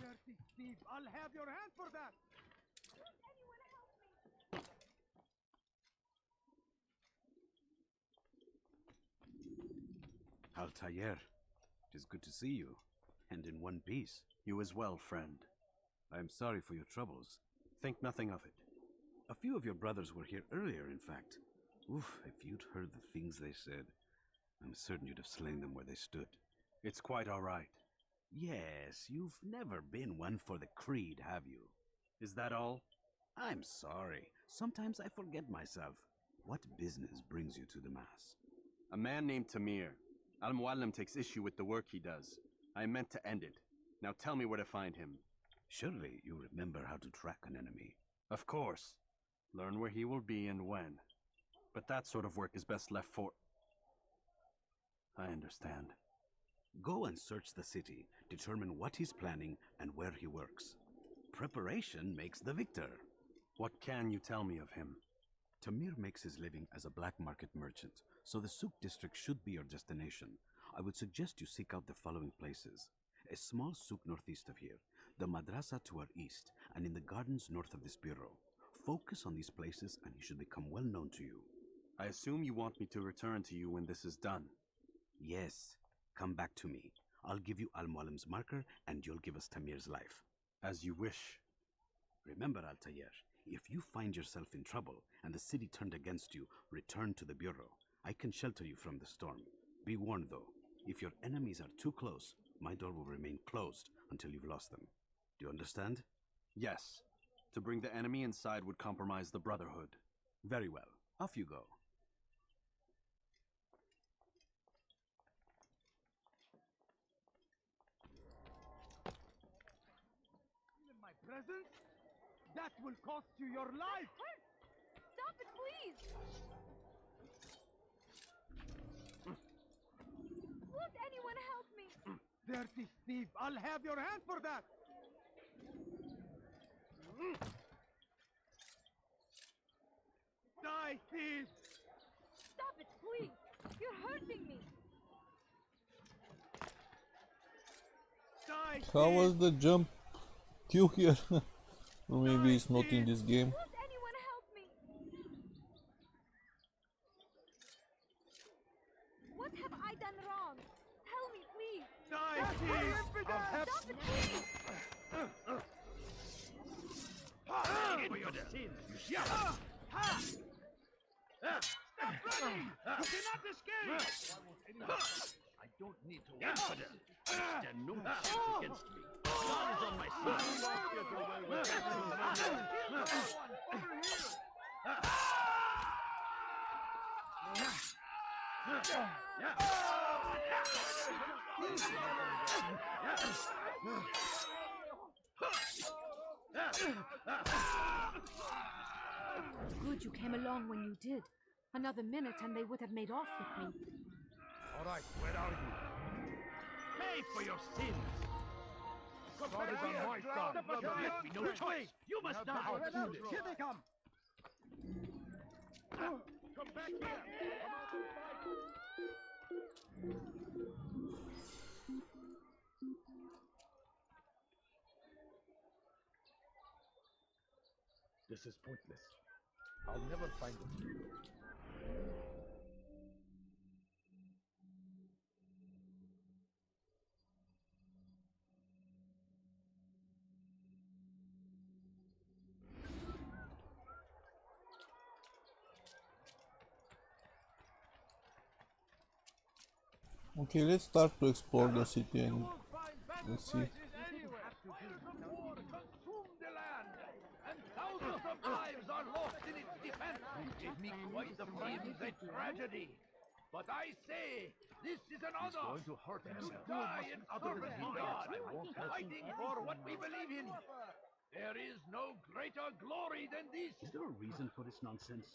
Dirty thief, I'll have your hand for that! Altair, it is good to see you, and in one piece. You as well, friend. I am sorry for your troubles. Think nothing of it. A few of your brothers were here earlier, in fact. Oof, if you'd heard the things they said, I'm certain you'd have slain them where they stood. It's quite all right. Yes, you've never been one for the creed, have you? Is that all? I'm sorry. Sometimes I forget myself. What business brings you to the Mass? A man named Tamir. Al-Muallim takes issue with the work he does. I meant to end it. Now tell me where to find him. Surely you remember how to track an enemy. Of course. Learn where he will be and when. But that sort of work is best left for... I understand. Go and search the city, determine what he's planning and where he works. Preparation makes the victor. What can you tell me of him? Tamir makes his living as a black market merchant, so the souk district should be your destination. I would suggest you seek out the following places. A small souk northeast of here, the madrasa to our east, and in the gardens north of this bureau. Focus on these places and he should become well known to you. I assume you want me to return to you when this is done. Yes. Come back to me. I'll give you Al-Mualim's marker and you'll give us Tamir's life. As you wish. Remember, Altair, if you find yourself in trouble and the city turned against you, return to the bureau. I can shelter you from the storm. Be warned, though. If your enemies are too close, my door will remain closed until you've lost them. Do you understand? Yes. To bring the enemy inside would compromise the Brotherhood. Very well. Off you go. In my presence? That will cost you your life! Stop it, please! Won't anyone help me? Dirty thief! I'll have your hand for that! Die, thief! Stop it, please! You're hurting me! Die, How was the jump queue here? Or maybe it's not in this game. Won't anyone help me? What have I done wrong? Tell me, please! Die, thief! Stop it, please! For your sins, you shall! Stop running! You cannot escape! I don't need to wait for them. I stand no chance against me. God is on my side. Good you came along when you did. Another minute and they would have made off with me. All right, where are you? Pay for your sins! God is on my side. There left me no choice. You must die. Here they come! Come back here! This is pointless. I'll never find them. Okay, let's start to explore the city and let's see. Thousands of lives are lost in its defense. It makes quite the seems a tragedy. But I say, this is an honor. Going to hurt to himself. die in service to God, fighting for what we believe in. There is no greater glory than this. Is there a reason for this nonsense?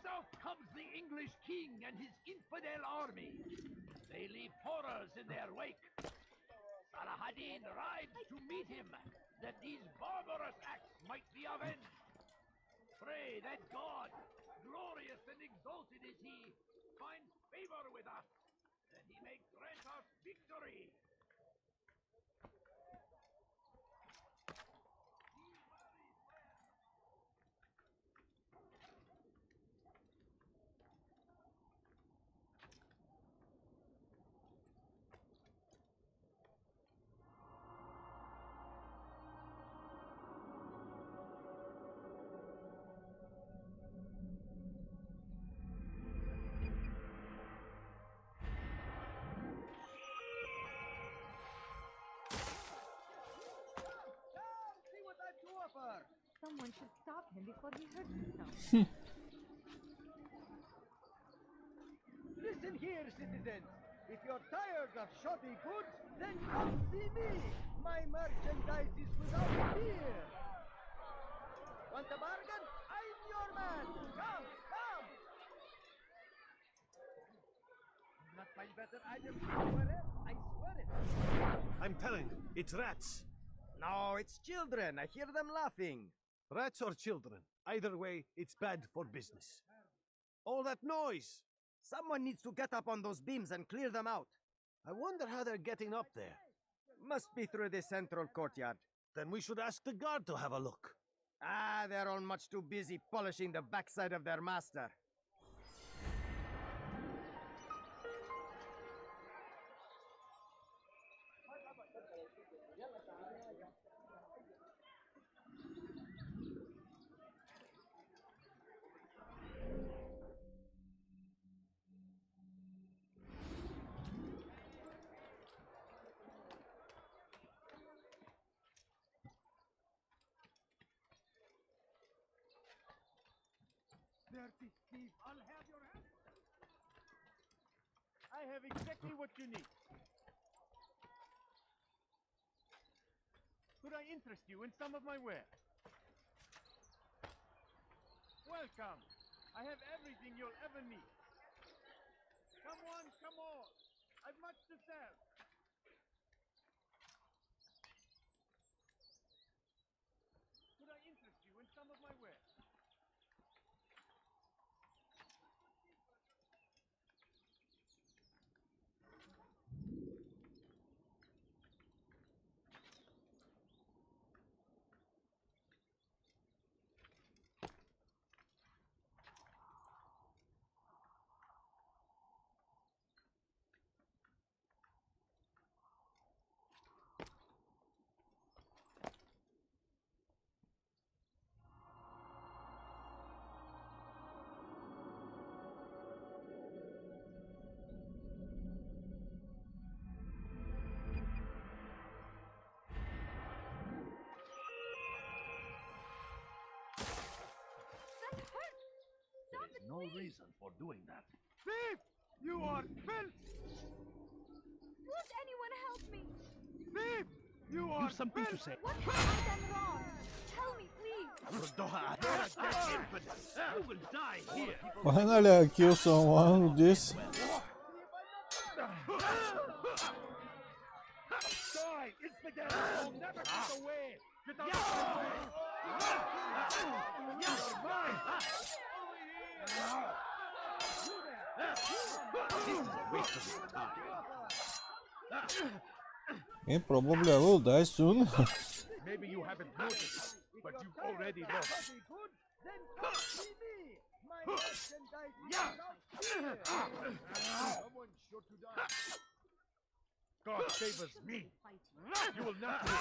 South comes the English king and his infidel army. They leave horrors in their wake. Salah-ad-Din rides to meet him, that these barbarous acts might be avenged. Pray that God, glorious and exalted is he, finds favor with us, that he may grant us victory. Someone should stop him before he hurts himself. Listen here, citizens. If you're tired of shoddy goods, then come see me. My merchandise is without fear. Want a bargain? I'm your man. Come, come. Not my better item anywhere else. I swear it. I'm telling, it's rats. No, it's children. I hear them laughing. Rats or children, either way, it's bad for business. All that noise! Someone needs to get up on those beams and clear them out. I wonder how they're getting up there. Must be through the central courtyard. Then we should ask the guard to have a look. Ah, they're all much too busy polishing the backside of their master. Dirty thief, I'll have your hand. I have exactly what you need. Could I interest you in some of my wares? Welcome. I have everything you'll ever need. Come on, come on. I've much to sell. Could I interest you in some of my wares? No reason for doing that. Thief! You are filth! Won't anyone help me? Thief! You are You've something to say. What have I done wrong? Tell me, please. You will die here. Finally, I kill someone with this. Die! Infidel! You'll never get away! Get out of my way! This is a waste of your time. And probably I will die soon. Maybe you haven't noticed, but you've already lost. Then come see me! My merchandise is not here! Someone sure to die. God favors me. You will not win.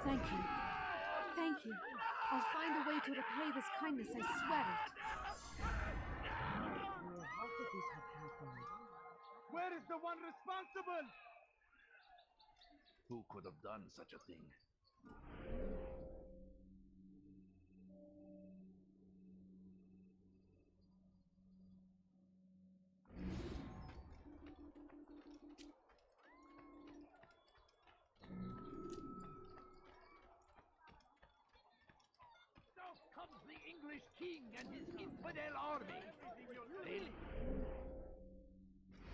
Thank you. Thank you. I'll find a way to repay this kindness, I swear it. How could this have happened? Where is the one responsible? Who could have done such a thing? Comes the English king and his infidel army. Really?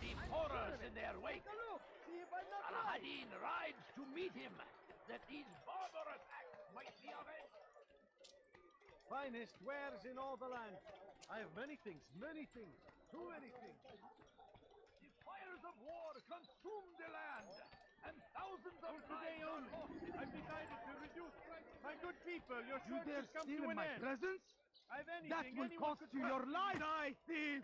The horrors in their wake. Al-Hadin rides to meet him, that these barbarous acts might be avenged. Finest wares in all the land. I have many things, too many things. The fires of war consume the land, and thousands of today lives are only, lost. I've decided to reduce prices. My good people, your You short dare has come steal to in an my end. presence? I've anything That will anyone cost could you your trust. life! Die, thief!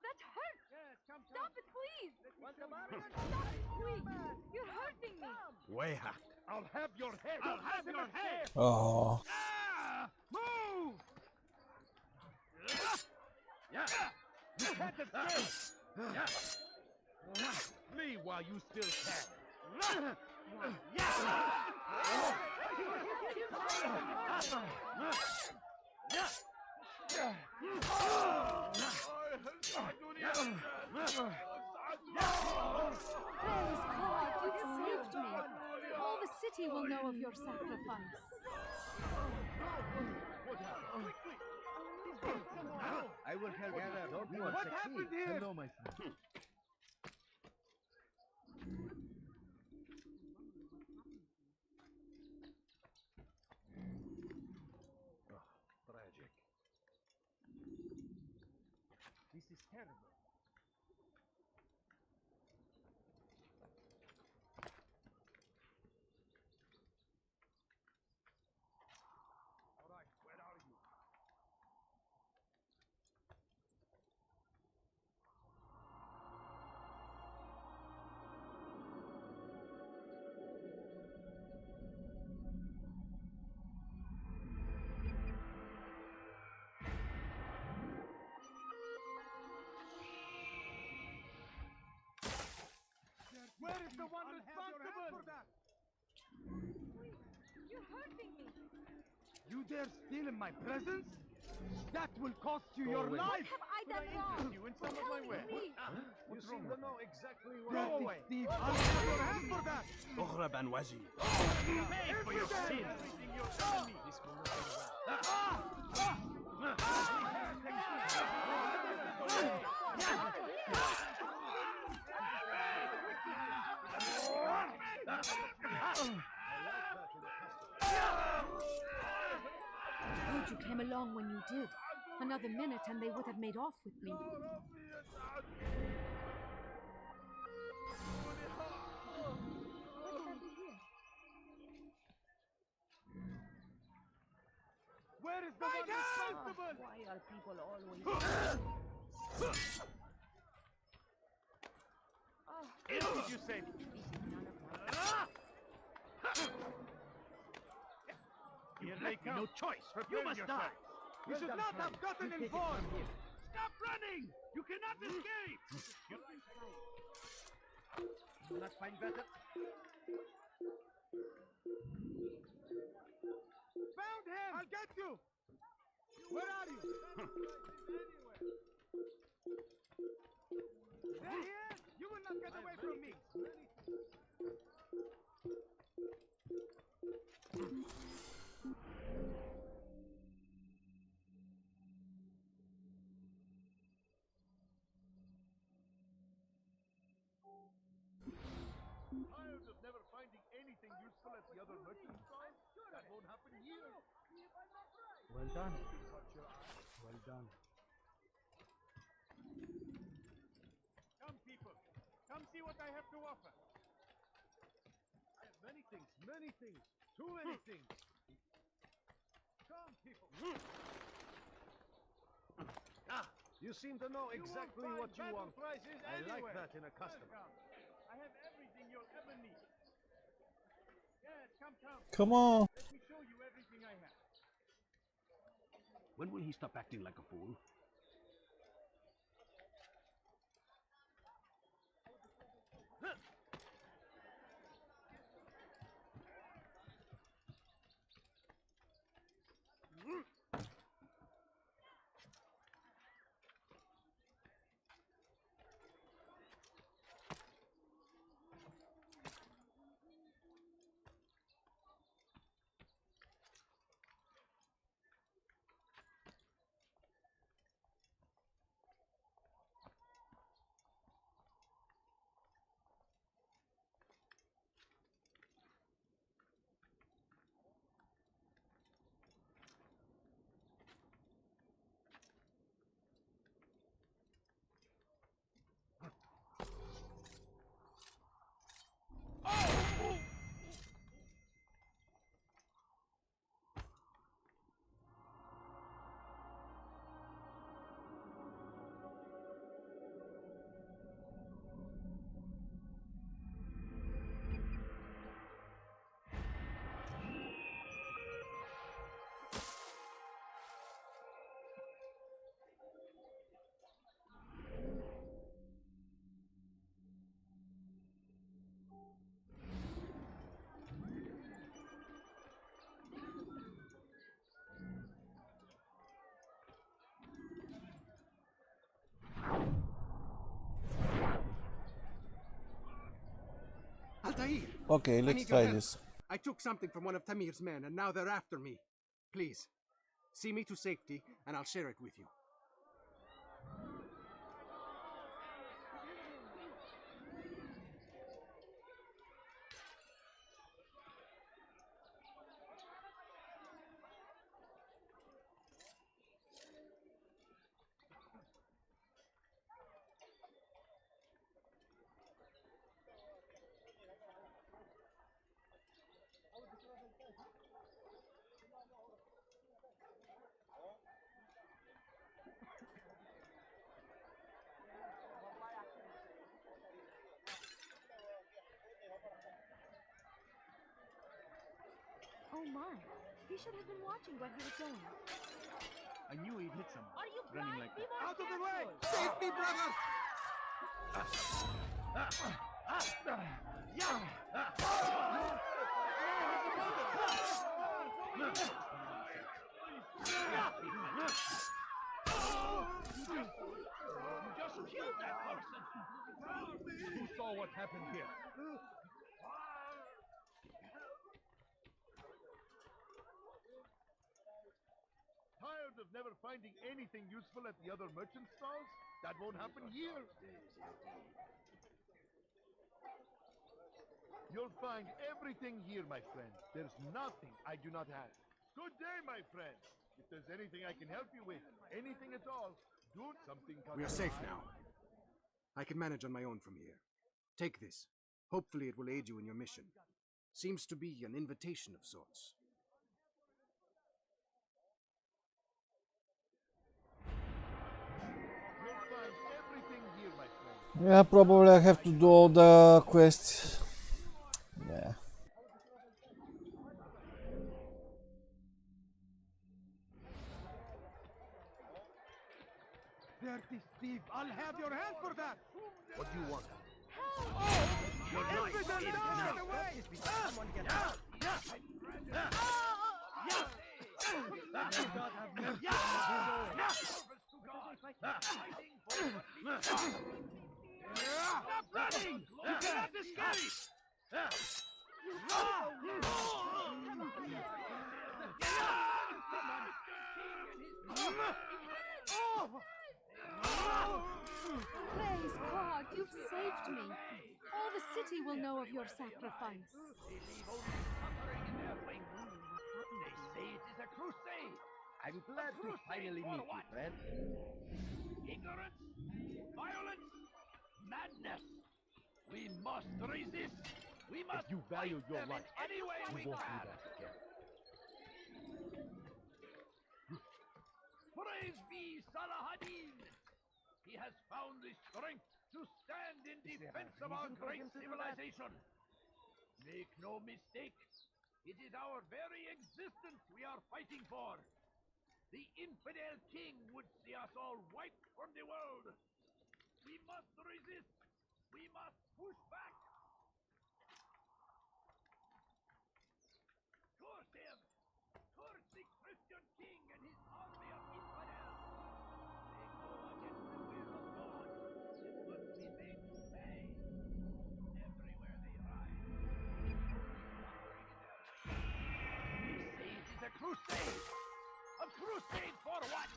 That hurts! Yes, come. Stop it, please! Want the matter? Stop it, please! You're hurting me! Wayhack. I'll have your head! I'll have your head! Oh. Move! Yeah. You can't escape. Yeah. Flee while you still can. Praise God, you've saved me. All the city will know of your sacrifice. I will help you. Don't worry. What happened here? Hello, my friend. Tragic. This is terrible. All right, where are you? Where is the one responsible for that? You're hurting me. You dare steal in my presence? That will cost you your away. life! What have I done Could wrong? interest you in some of my wares? Please. You seem to know exactly what Go away! Steve, I'll have your hand for that! Ukhra Banwazi. Pay for your sins! Everything you'll ever need. this will not go well. I heard you came along when you did. Another minute and they would have made off with me. Where is the one responsible? Why are people always... Did you say? Here they come. No choice. Prepare You must yourself. die. You should not have gotten involved. Stop running! You cannot escape! You not find better? Found him! I'll get you! Where are you? There he is! You will not get away from me! Tired of never finding anything useful at the other merchants' farm? That won't happen here. Well done. Well done. Come, people. Come see what I have to offer. I have many things, too many things. Come, people. Ah, you seem to know exactly what you want. I like that in a customer. Welcome. I have everything you'll ever need. Yes, come. Come on. Let me show you everything I have. When will he stop acting like a fool? Altair! Okay, I let's need your try help. this. I took something from one of Tamir's men, and now they're after me. Please, See me to safety, and I'll share it with you. Oh my. He should have been watching where he was going. I knew he'd hit someone. Are you running blind? like Be that? more Out of the way! careful. Save me, brother! Just killed that person! Who saw what happened here? Tired of never finding anything useful at the other merchant stalls? That won't happen here. You'll find everything here, my friend. There's nothing I do not have. Good day, my friend. If there's anything I can help you with, anything at all, do something. We are safe now. I can manage on my own from here. Take this. Hopefully it will aid you in your mission. Seems to be an invitation of sorts. You'll find everything here, my friend. Yeah, probably I have to do all the quests. Yeah. Dirty thief! I'll have your hand for that! What do you want? Your life is down! Get away! Someone get out! May God have mercy on his soul. Stop running! You cannot escape! Praise God, you've saved me. All the city will know of your sacrifice. They leave only suffering in their wake. They say it is a crusade. I'm glad to finally meet you, friend. Ignorance, violence, madness. We must resist. We must you value fight your them life, in any way you we won't do can. that again. Praise be Salahadin. He has found the strength to stand in defense of our great civilization. Make no mistake, it is our very existence we are fighting for. The infidel king would see us all wiped from the world. We must resist. We must push back. Curse him! Curse the Christian king and his army of infidels! They go against the will of God. It must be made to pay. Everywhere they rise, they say it is a crusade! A crusade for what?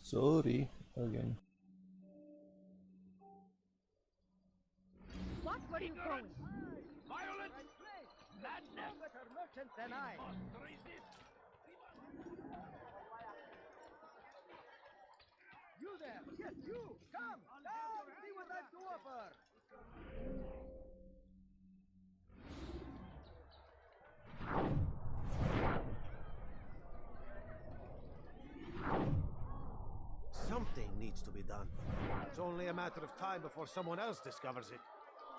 Sorry, again. What were you going? Violence! Madness! Better merchant than I. We must resist! You there! Yes, you! Come! Come! See what I've to offer! Something needs to be done. It's only a matter of time before someone else discovers it.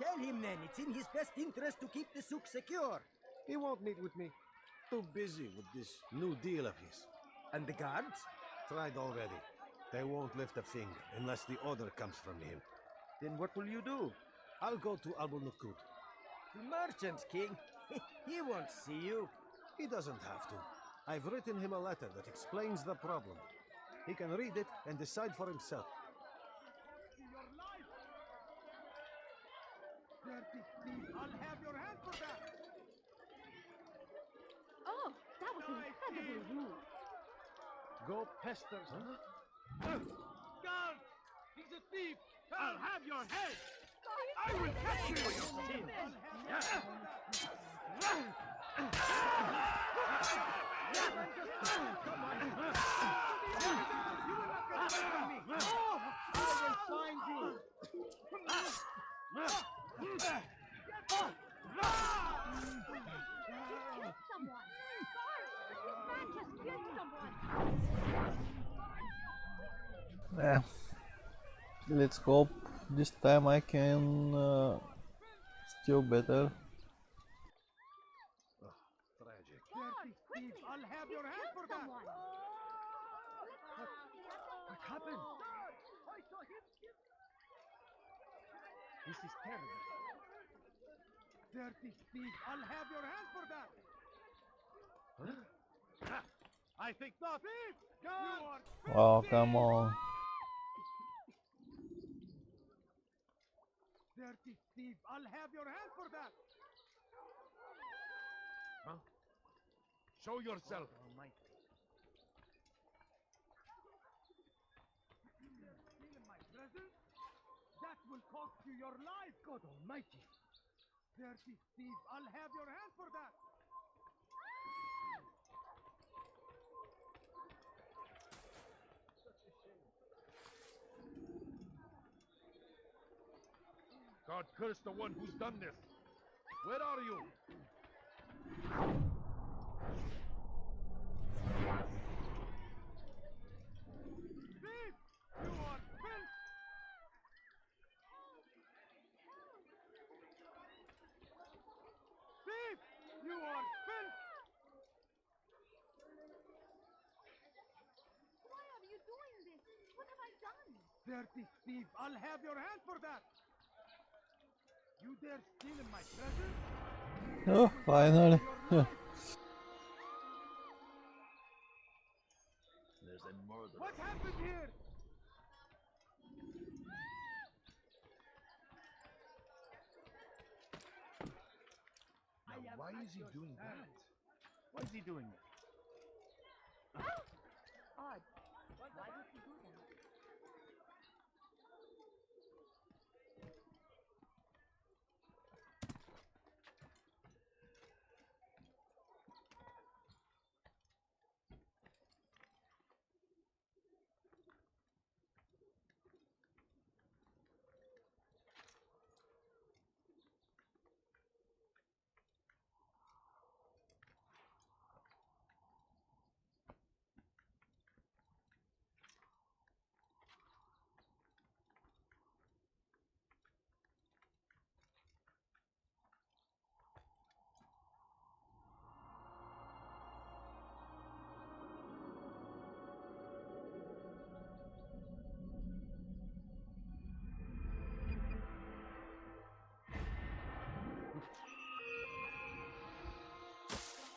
Tell him then, it's in his best interest to keep the souk secure. He won't meet with me. Too busy with this new deal of his. And the guards? Tried already. They won't lift a finger unless the order comes from him. Then what will you do? I'll go to Abu Nukut. The merchant's king. He won't see you. He doesn't have to. I've written him a letter that explains the problem. He can read it and decide for himself. Dirty thief! I'll have your hand for that! Oh, that was incredibly rude. Go pester. Guard! He's a thief! I'll have your head! I will catch you for your sins! Find you! Someone! Guard! This man just killed someone! Yeah. Let's hope this time I can steal better. Tragic. Dirty thief! I'll have your hand for that! What happened? I saw him! This is terrible. Dirty thief! I'll have your hand for that! Huh? I think not. Thief! Guard! Oh, come on. Dirty thief! I'll have your hand for that! Huh? Show yourself. Still in my presence? That will cost you your life! God Almighty! Dirty thief! I'll have your hand for that! God curse the one who's done this. Where are you? Thief! You are filth! Thief! You are filth! Why are you doing this? What have I done? Dirty thief! I'll have your hand for that! You dare steal in my presence? Oh, finally. There's a murder. What happened here? Now, why is he doing that? Why is he doing that? Odd. Why would he do that?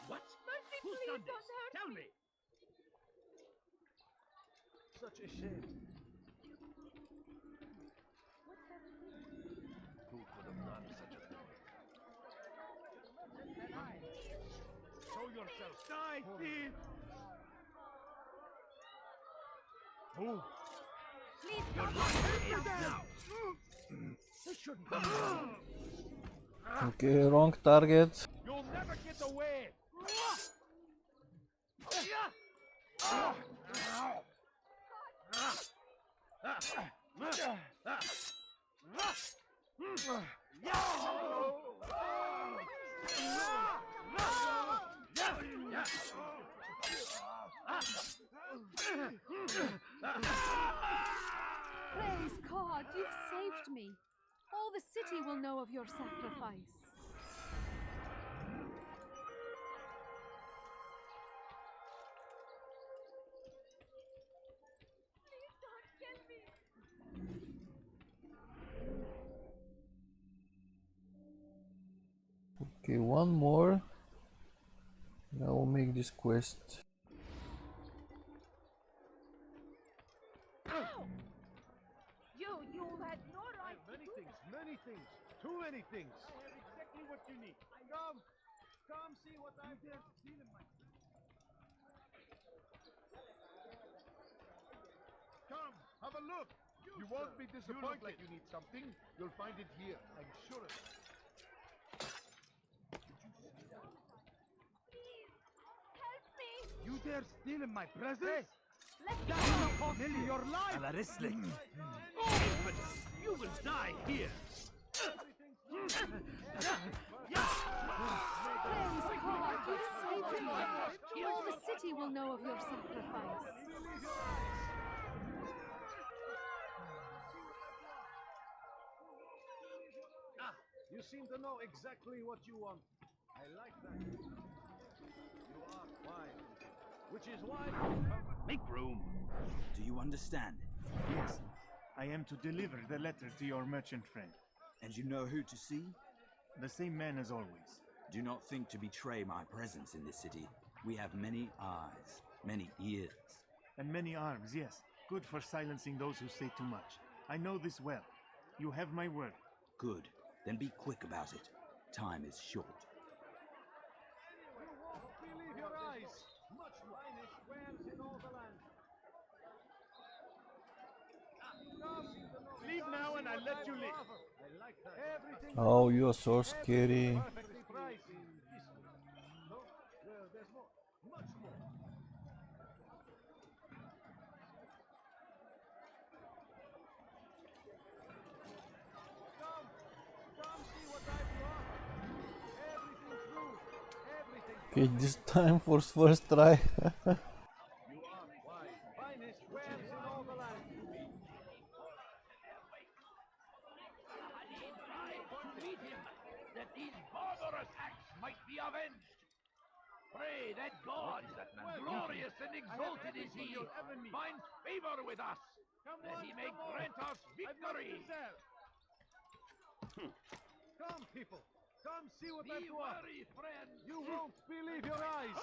What? Mercy, Who's please done don't this? hurt Tell me. me. Such a shame. Who could have done such a thing? Show yourself. Die, thief! Who? Please Your don't life hurt ends me. now. This shouldn't be. Okay, wrong target. You'll never get away. Praise God, you've saved me. All the city will know of your sacrifice. Please don't kill me. Okay, one more. I will make this quest. You had no right to Many do things, that. many things, too many things. I have exactly what you need. Come see what I've done. Steal in my Come, have a look. You won't be disappointed. You look like you need something. You'll find it here. I'm sure of it. You dare steal in my presence? Hey, that will cost me your life! You will die here. Praise God, you saved me. All the city will know of your sacrifice. You seem to know exactly what you want. I like that. You are wise, which is why you come. Make room. Do you understand? Yes, I am to deliver the letter to your merchant friend. And you know who to see? The same man as always. Do not think to betray my presence in this city. We have many eyes, many ears. And many arms, yes. Good for silencing those who say too much. I know this well. You have my word. Good. Then be quick about it. Time is short. You won't believe your eyes. Much finest wares in all the land. Leave now and I'll let you leave. I like that. Everything Oh, you're so scary. perfectly priced in this way. No, there's more. Much more. Come see what I've brought. Everything true. Everything. Okay, this time for first try. You are wise. Finest wares in all the land. Meet him, that these barbarous acts might be avenged. Pray that God, glorious and exalted is He, finds favor with us, that He may grant us victory. Come, people. Come see what Be I've brought. wary, friend. You won't believe your eyes.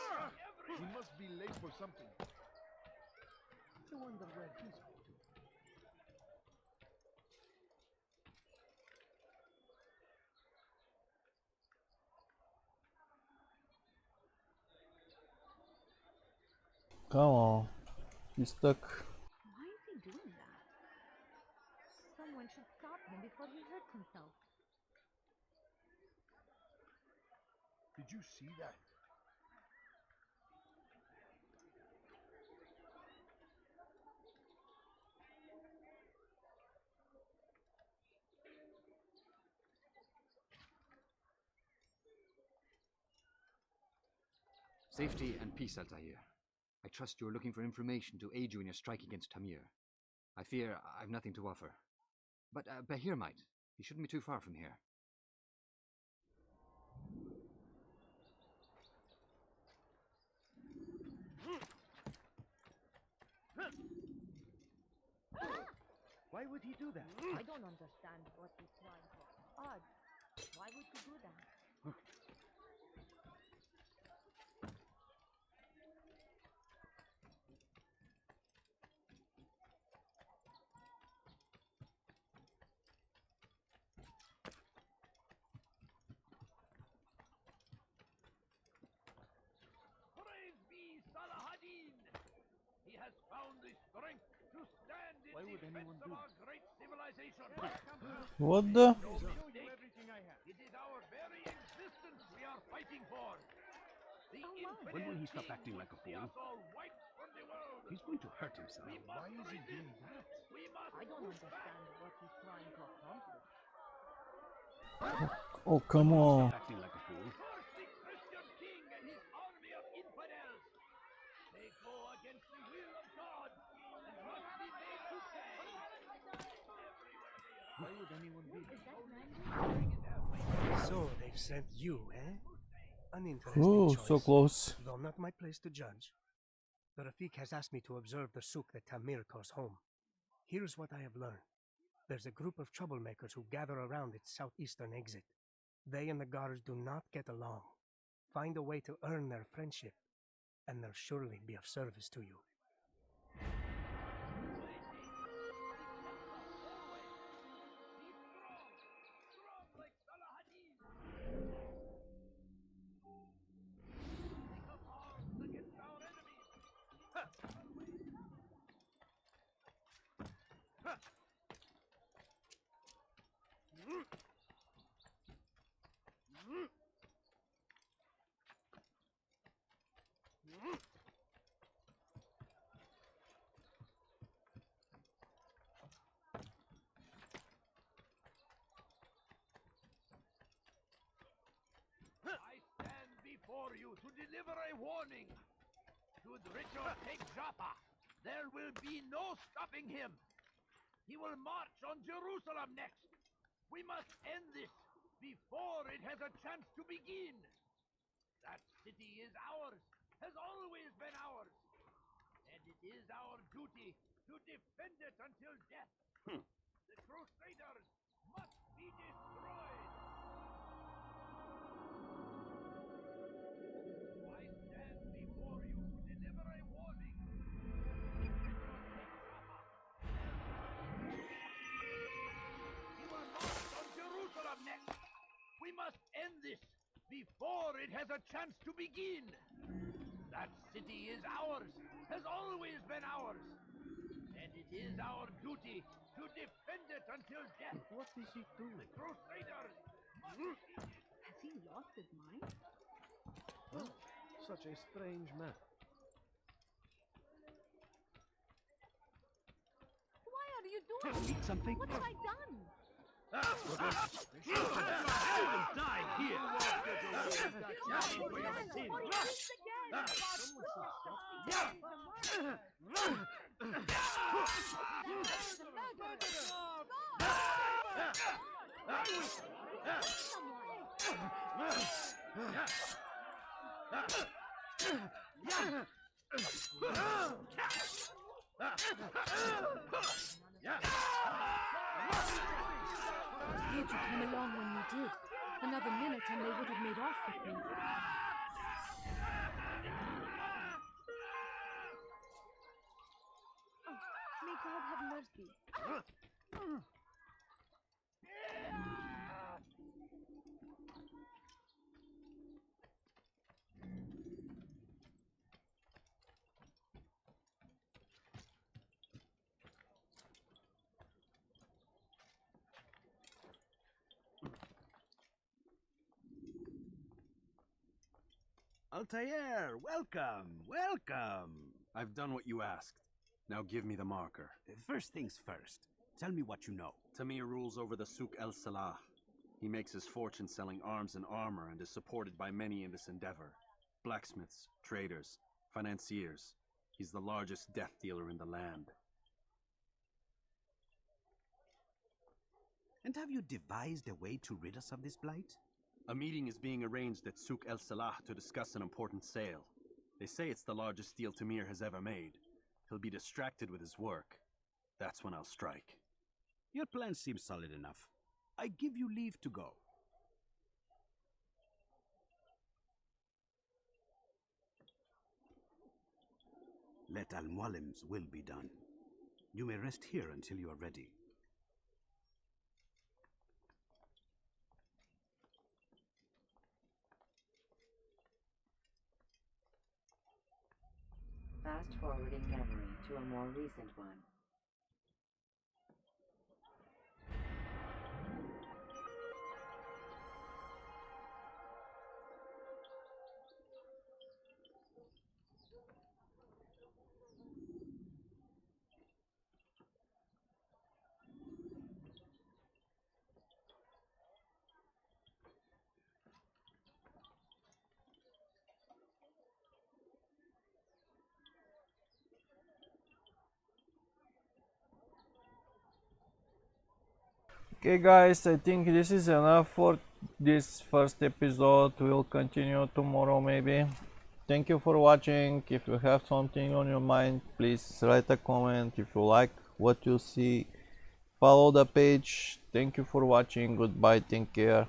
He must be late for something. I wonder where he's going. Come on. He's stuck. Why is he doing that? Someone should stop him before he hurts himself. Did you see that? Safety and peace, Altair. I trust you are looking for information to aid you in your strike against Tamir. I fear I've nothing to offer. But Bahir might. He shouldn't be too far from here. Why would he do that? I don't understand what he's trying for. Odd. Why would he do that? Praise be Salahadin! He has found the strength to stand in defense of our great civilization. What the? It is our very existence we are fighting for. The When will he stop acting like a fool? He's going to hurt himself. Why is he doing that? I don't understand what he's trying to accomplish. Oh, come on. Acting like a fool. The Christian king and his army of infidels. They go against the will of God and must be made to pay. Why would anyone be? So they've sent you, eh? An interesting Ooh, choice. so close. Though not my place to judge. The Rafik has asked me to observe the souk that Tamir calls home. Here's what I have learned. There's a group of troublemakers who gather around its southeastern exit. They and the guards do not get along. Find a way to earn their friendship, and they'll surely be of service to you. before you to deliver a warning. Should Richard take Joppa, there will be no stopping him. He will march on Jerusalem next. We must end this before it has a chance to begin. That city is ours, has always been ours. And it is our duty to defend it until death. The Crusaders must be destroyed. I stand before you to deliver a warning. He will march on Jerusalem next. We must end this before it has a chance to begin. That city is ours, has always been ours. And it is our duty to defend it until death. What is he doing? The Crusaders must be destroyed. Has he lost his mind? Huh? Such a strange man. Why are you doing Eat this? something? What have I done? Die here! Glad you came along when you did. Another minute and they would have made off with me. Oh, may God have mercy. Altair, welcome, welcome. I've done what you asked. Now give me the marker. First things first. Tell me what you know. Tamir rules over the Souk El Salah. He makes his fortune selling arms and armor and is supported by many in this endeavor. Blacksmiths, traders, financiers. He's the largest death dealer in the land. And have you devised a way to rid us of this blight? A meeting is being arranged at Souk El Salah to discuss an important sale. They say it's the largest deal Tamir has ever made. He'll be distracted with his work. That's when I'll strike. Your plan seems solid enough. I give you leave to go. Let Al-Mualim's will be done. You may rest here until you are ready. Fast forwarding memory to a more recent one. Okay guys, I think this is enough for this first episode. We'll continue tomorrow maybe. Thank you for watching. If you have something on your mind, please write a comment. If you like what you see, follow the page. Thank you for watching. Goodbye, take care.